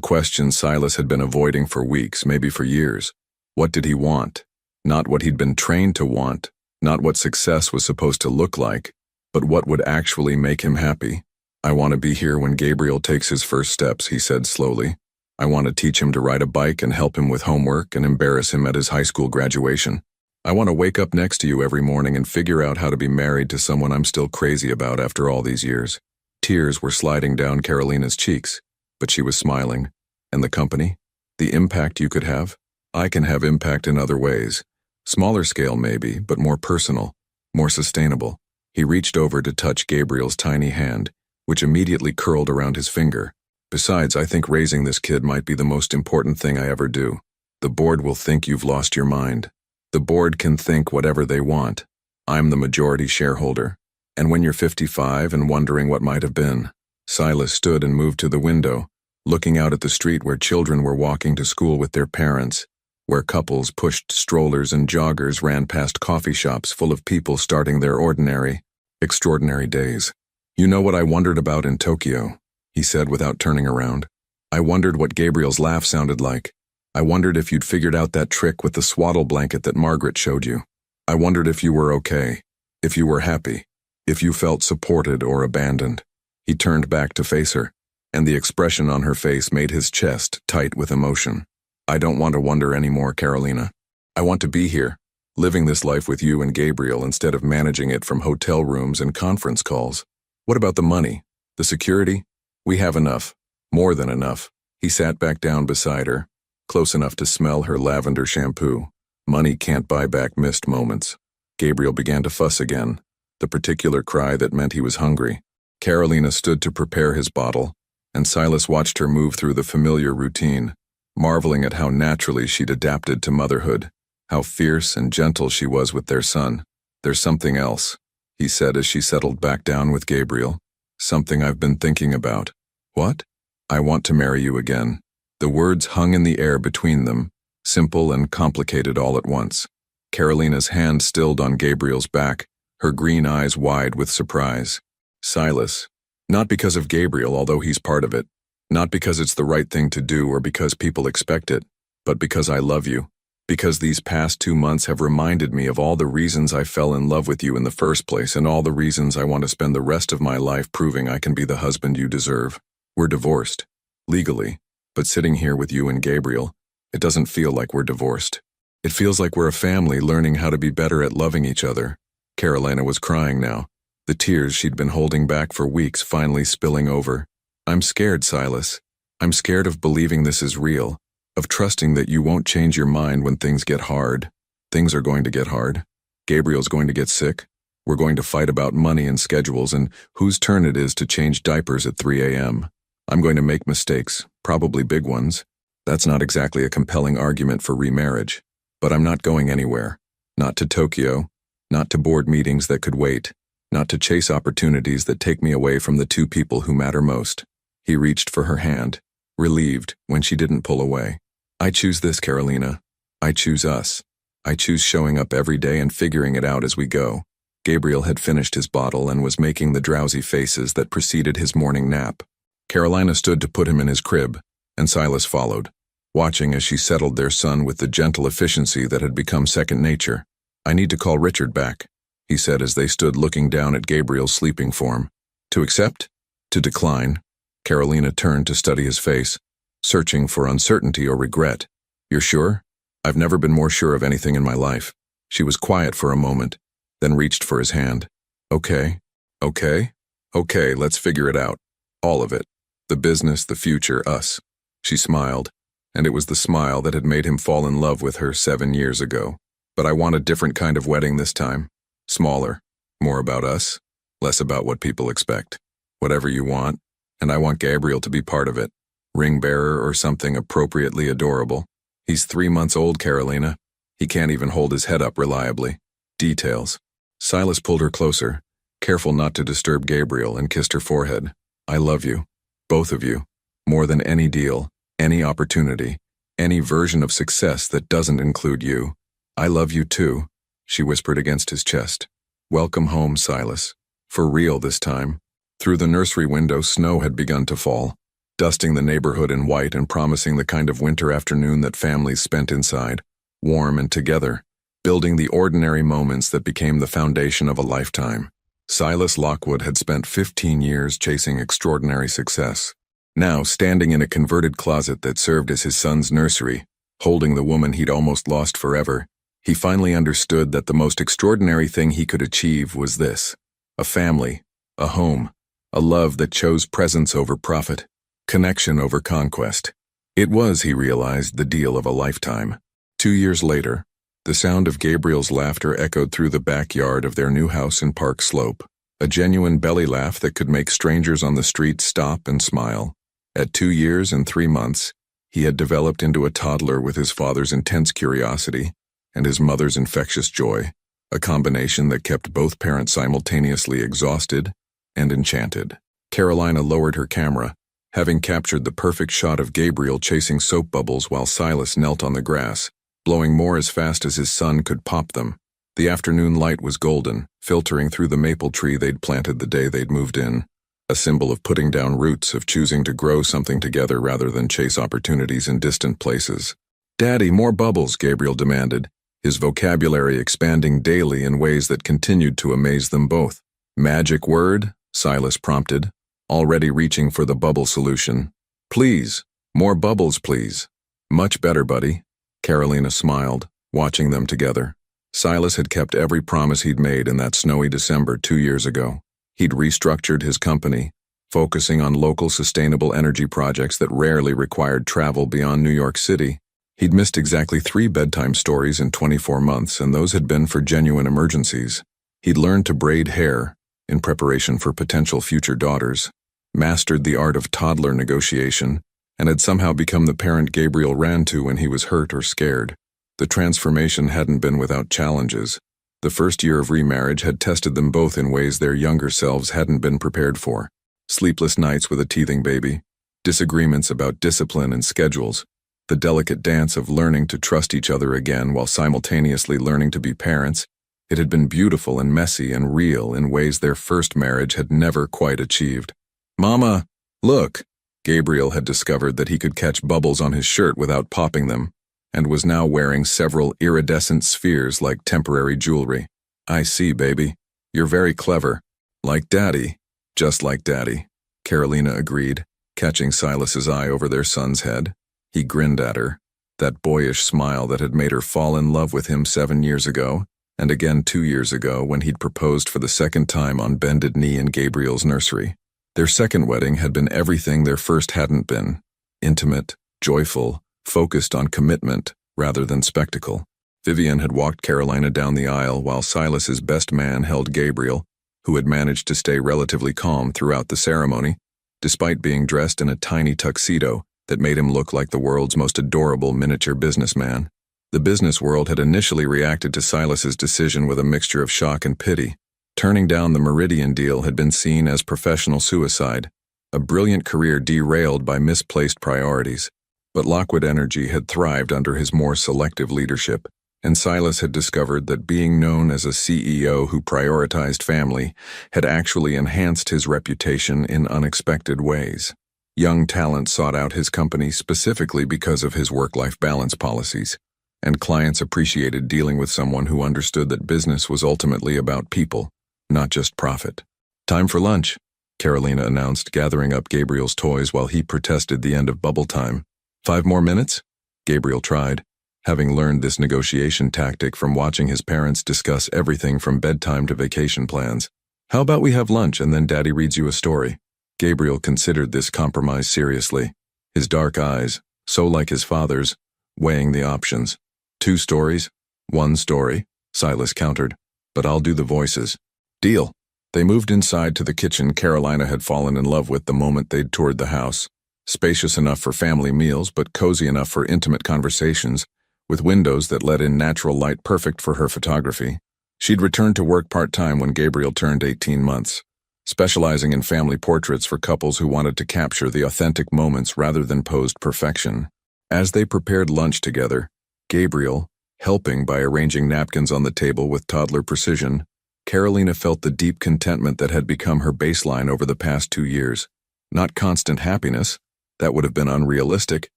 question Silas had been avoiding for weeks, maybe for years. What did he want? Not what he'd been trained to want, not what success was supposed to look like, but what would actually make him happy. I want to be here when Gabriel takes his first steps, he said slowly. I want to teach him to ride a bike and help him with homework and embarrass him at his high school graduation. I want to wake up next to you every morning and figure out how to be married to someone I'm still crazy about after all these years. Tears were sliding down Carolina's cheeks, but she was smiling. And the company? The impact you could have? I can have impact in other ways. Smaller scale maybe, but more personal, more sustainable. He reached over to touch Gabriel's tiny hand, which immediately curled around his finger. Besides, I think raising this kid might be the most important thing I ever do. The board will think you've lost your mind. The board can think whatever they want. I'm the majority shareholder. And when you're 55 and wondering what might have been. Silas stood and moved to the window, looking out at the street where children were walking to school with their parents, where couples pushed strollers and joggers ran past coffee shops full of people starting their ordinary, extraordinary days. You know what I wondered about in Tokyo, he said without turning around. I wondered what Gabriel's laugh sounded like. I wondered if you'd figured out that trick with the swaddle blanket that Margaret showed you. I wondered if you were okay, if you were happy, if you felt supported or abandoned. He turned back to face her, and the expression on her face made his chest tight with emotion. I don't want to wonder anymore, Carolina. I want to be here, living this life with you and Gabriel instead of managing it from hotel rooms and conference calls. What about the money? The security? We have enough. More than enough. He sat back down beside her, close enough to smell her lavender shampoo. Money can't buy back missed moments. Gabriel began to fuss again, the particular cry that meant he was hungry. Carolina stood to prepare his bottle, and Silas watched her move through the familiar routine, marveling at how naturally she'd adapted to motherhood, how fierce and gentle she was with their son. There's something else, he said as she settled back down with Gabriel. Something I've been thinking about. What? I want to marry you again. The words hung in the air between them, simple and complicated all at once. Carolina's hand stilled on Gabriel's back, her green eyes wide with surprise. Silas. Not because of Gabriel, although he's part of it. Not because it's the right thing to do or because people expect it, but because I love you. Because these past 2 months have reminded me of all the reasons I fell in love with you in the first place and all the reasons I want to spend the rest of my life proving I can be the husband you deserve. We're divorced. Legally. But sitting here with you and Gabriel, it doesn't feel like we're divorced. It feels like we're a family learning how to be better at loving each other. Carolina was crying now, the tears she'd been holding back for weeks finally spilling over. I'm scared, Silas. I'm scared of believing this is real, of trusting that you won't change your mind when things get hard. Things are going to get hard. Gabriel's going to get sick. We're going to fight about money and schedules and whose turn it is to change diapers at 3 a.m. I'm going to make mistakes, probably big ones. That's not exactly a compelling argument for remarriage. But I'm not going anywhere. Not to Tokyo. Not to board meetings that could wait. Not to chase opportunities that take me away from the two people who matter most. He reached for her hand, relieved when she didn't pull away. I choose this, Carolina. I choose us. I choose showing up every day and figuring it out as we go. Gabriel had finished his bottle and was making the drowsy faces that preceded his morning nap. Carolina stood to put him in his crib, and Silas followed, watching as she settled their son with the gentle efficiency that had become second nature. I need to call Richard back, he said as they stood looking down at Gabriel's sleeping form. To accept? To decline? Carolina turned to study his face, searching for uncertainty or regret. You're sure? I've never been more sure of anything in my life. She was quiet for a moment, then reached for his hand. Okay. Okay, let's figure it out. All of it. The business, the future, us. She smiled, and it was the smile that had made him fall in love with her 7 years ago. But I want a different kind of wedding this time. Smaller. More about us. Less about what people expect. Whatever you want, and I want Gabriel to be part of it. Ring bearer or something appropriately adorable. He's 3 months old, Carolina. He can't even hold his head up reliably. Details. Silas pulled her closer, careful not to disturb Gabriel, and kissed her forehead. I love you. Both of you. More than any deal, any opportunity, any version of success that doesn't include you. I love you too, she whispered against his chest. Welcome home, Silas. For real this time. Through the nursery window, snow had begun to fall, dusting the neighborhood in white and promising the kind of winter afternoon that families spent inside, warm and together, building the ordinary moments that became the foundation of a lifetime. Silas Lockwood had spent 15 years chasing extraordinary success. Now, standing in a converted closet that served as his son's nursery, holding the woman he'd almost lost forever, he finally understood that the most extraordinary thing he could achieve was this: a family, a home, a love that chose presence over profit, connection over conquest. It was, he realized, the deal of a lifetime. 2 years later, the sound of Gabriel's laughter echoed through the backyard of their new house in Park Slope, a genuine belly laugh that could make strangers on the street stop and smile. At 2 years and 3 months, he had developed into a toddler with his father's intense curiosity and his mother's infectious joy, a combination that kept both parents simultaneously exhausted and enchanted. Carolina lowered her camera, having captured the perfect shot of Gabriel chasing soap bubbles while Silas knelt on the grass, blowing more as fast as his son could pop them. The afternoon light was golden, filtering through the maple tree they'd planted the day they'd moved in, a symbol of putting down roots, of choosing to grow something together rather than chase opportunities in distant places. "Daddy, more bubbles," Gabriel demanded, his vocabulary expanding daily in ways that continued to amaze them both. "Magic word?" Silas prompted, already reaching for the bubble solution. "Please, more bubbles, please." "Much better, buddy." Carolina smiled, watching them together. Silas had kept every promise he'd made in that snowy December 2 years ago. He'd restructured his company, focusing on local sustainable energy projects that rarely required travel beyond New York City. He'd missed exactly 3 bedtime stories in 24 months, and those had been for genuine emergencies. He'd learned to braid hair, in preparation for potential future daughters, mastered the art of toddler negotiation, and had somehow become the parent Gabriel ran to when he was hurt or scared. The transformation hadn't been without challenges. The first year of remarriage had tested them both in ways their younger selves hadn't been prepared for. Sleepless nights with a teething baby, disagreements about discipline and schedules, the delicate dance of learning to trust each other again while simultaneously learning to be parents. It had been beautiful and messy and real in ways their first marriage had never quite achieved. "Mama, look!" Gabriel had discovered that he could catch bubbles on his shirt without popping them, and was now wearing several iridescent spheres like temporary jewelry. "I see, baby. You're very clever. Like Daddy." "Just like Daddy," Carolina agreed, catching Silas's eye over their son's head. He grinned at her, that boyish smile that had made her fall in love with him 7 years ago, and again 2 years ago when he'd proposed for the second time on bended knee in Gabriel's nursery. Their second wedding had been everything their first hadn't been: intimate, joyful, focused on commitment rather than spectacle. Vivian had walked Carolina down the aisle while Silas's best man held Gabriel, who had managed to stay relatively calm throughout the ceremony, despite being dressed in a tiny tuxedo that made him look like the world's most adorable miniature businessman. The business world had initially reacted to Silas's decision with a mixture of shock and pity. Turning down the Meridian deal had been seen as professional suicide, a brilliant career derailed by misplaced priorities. But Lockwood Energy had thrived under his more selective leadership, and Silas had discovered that being known as a CEO who prioritized family had actually enhanced his reputation in unexpected ways. Young talent sought out his company specifically because of his work-life balance policies, and clients appreciated dealing with someone who understood that business was ultimately about people, not just profit. "Time for lunch," Carolina announced, gathering up Gabriel's toys while he protested the end of bubble time. "5 more minutes?" Gabriel tried, having learned this negotiation tactic from watching his parents discuss everything from bedtime to vacation plans. "How about we have lunch and then Daddy reads you a story?" Gabriel considered this compromise seriously, his dark eyes, so like his father's, weighing the options. "2 stories, 1 story, Silas countered, "but I'll do the voices." "Deal." They moved inside to the kitchen Carolina had fallen in love with the moment they'd toured the house. Spacious enough for family meals, but cozy enough for intimate conversations, with windows that let in natural light perfect for her photography. She'd returned to work part-time when Gabriel turned 18 months, specializing in family portraits for couples who wanted to capture the authentic moments rather than posed perfection. As they prepared lunch together, Gabriel, helping by arranging napkins on the table with toddler precision, Carolina felt the deep contentment that had become her baseline over the past 2 years. Not constant happiness, that would have been unrealistic,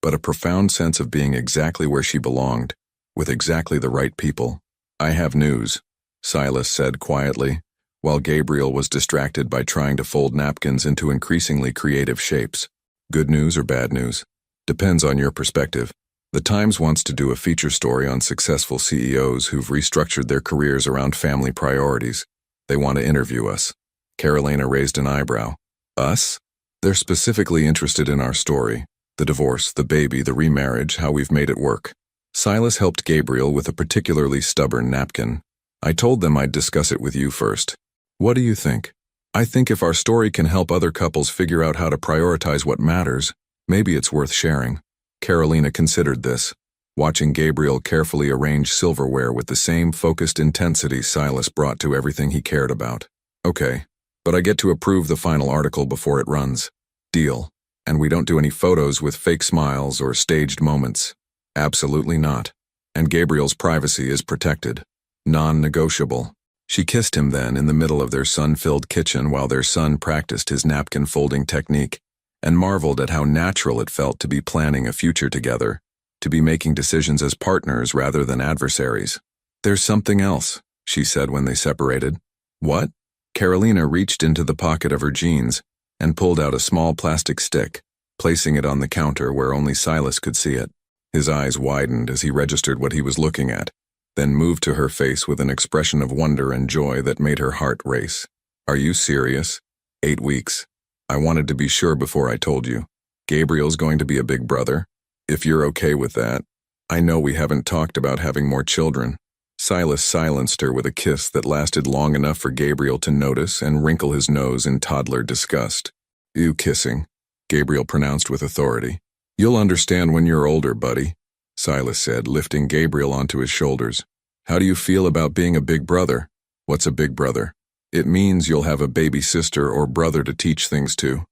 but a profound sense of being exactly where she belonged, with exactly the right people. "I have news," Silas said quietly, while Gabriel was distracted by trying to fold napkins into increasingly creative shapes. "Good news or bad news? Depends on your perspective. The Times wants to do a feature story on successful CEOs who've restructured their careers around family priorities. They want to interview us." Carolina raised an eyebrow. "Us?" "They're specifically interested in our story. The divorce, the baby, the remarriage, how we've made it work." Silas helped Gabriel with a particularly stubborn napkin. "I told them I'd discuss it with you first. What do you think?" "I think if our story can help other couples figure out how to prioritize what matters, maybe it's worth sharing." Carolina considered this, watching Gabriel carefully arrange silverware with the same focused intensity Silas brought to everything he cared about. "Okay, but I get to approve the final article before it runs. Deal. And we don't do any photos with fake smiles or staged moments." "Absolutely not. And Gabriel's privacy is protected. Non-negotiable." She kissed him then in the middle of their sun-filled kitchen while their son practiced his napkin folding technique, and marveled at how natural it felt to be planning a future together, to be making decisions as partners rather than adversaries. "There's something else," she said when they separated. "What?" Carolina reached into the pocket of her jeans and pulled out a small plastic stick, placing it on the counter where only Silas could see it. His eyes widened as he registered what he was looking at, then moved to her face with an expression of wonder and joy that made her heart race. "Are you serious? 8 weeks. I wanted to be sure before I told you. Gabriel's going to be a big brother. If you're okay with that. I know we haven't talked about having more children." Silas silenced her with a kiss that lasted long enough for Gabriel to notice and wrinkle his nose in toddler disgust. "You kissing," Gabriel pronounced with authority. "You'll understand when you're older, buddy," Silas said, lifting Gabriel onto his shoulders. "How do you feel about being a big brother?" "What's a big brother?" "It means you'll have a baby sister or brother to teach things to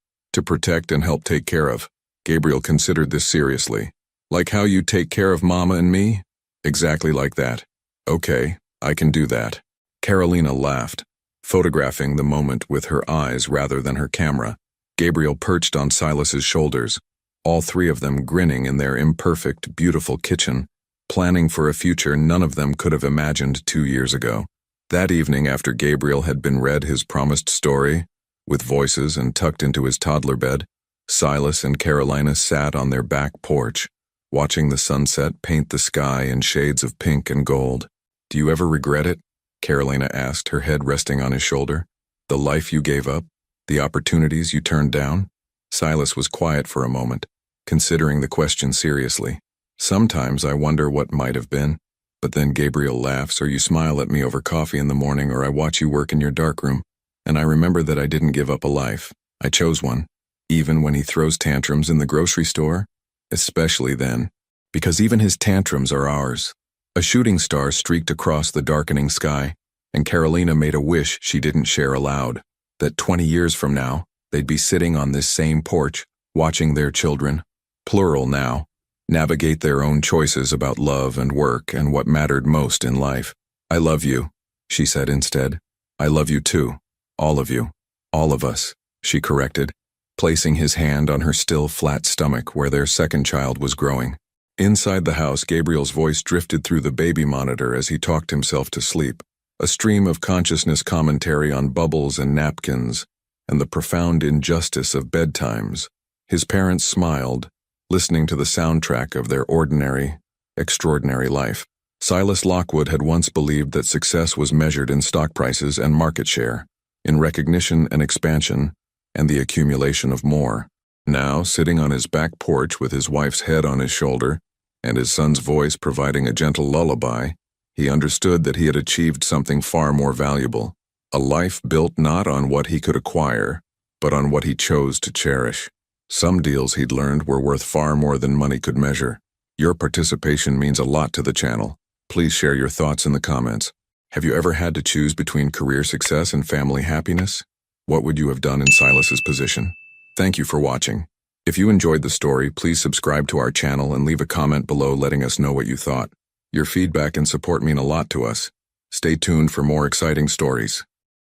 protect and help take care of." Gabriel considered this seriously. "Like how you take care of Mama and me?" "Exactly like that." "Okay, I can do that." Carolina laughed, photographing the moment with her eyes rather than her camera. Gabriel perched on Silas's shoulders, all three of them grinning in their imperfect, beautiful kitchen, planning for a future none of them could have imagined 2 years ago. That evening, after Gabriel had been read his promised story, with voices and tucked into his toddler bed, Silas and Carolina sat on their back porch, watching the sunset paint the sky in shades of pink and gold. "Do you ever regret it?" Carolina asked, her head resting on his shoulder. "The life you gave up? The opportunities you turned down?" Silas was quiet for a moment, considering the question seriously. "Sometimes I wonder what might have been. But then Gabriel laughs, or you smile at me over coffee in the morning, or I watch you work in your darkroom, and I remember that I didn't give up a life. I chose one. Even when he throws tantrums in the grocery store? Especially then. Because even his tantrums are ours." A shooting star streaked across the darkening sky, and Carolina made a wish she didn't share aloud, that 20 years from now, they'd be sitting on this same porch, watching their children, plural now, navigate their own choices about love and work and what mattered most in life. "I love you," she said instead. "I love you too. All of you. All of us," she corrected, placing his hand on her still flat stomach where their second child was growing. Inside the house, Gabriel's voice drifted through the baby monitor as he talked himself to sleep, a stream of consciousness commentary on bubbles and napkins and the profound injustice of bedtimes. His parents smiled, listening to the soundtrack of their ordinary, extraordinary life. Silas Lockwood had once believed that success was measured in stock prices and market share, in recognition and expansion, and the accumulation of more. Now, sitting on his back porch with his wife's head on his shoulder, and his son's voice providing a gentle lullaby, he understood that he had achieved something far more valuable, a life built not on what he could acquire, but on what he chose to cherish. Some deals, he'd learned, were worth far more than money could measure. Your participation means a lot to the channel. Please share your thoughts in the comments. Have you ever had to choose between career success and family happiness? What would you have done in Silas's position? Thank you for watching. If you enjoyed the story, please subscribe to our channel and leave a comment below letting us know what you thought. Your feedback and support mean a lot to us. Stay tuned for more exciting stories.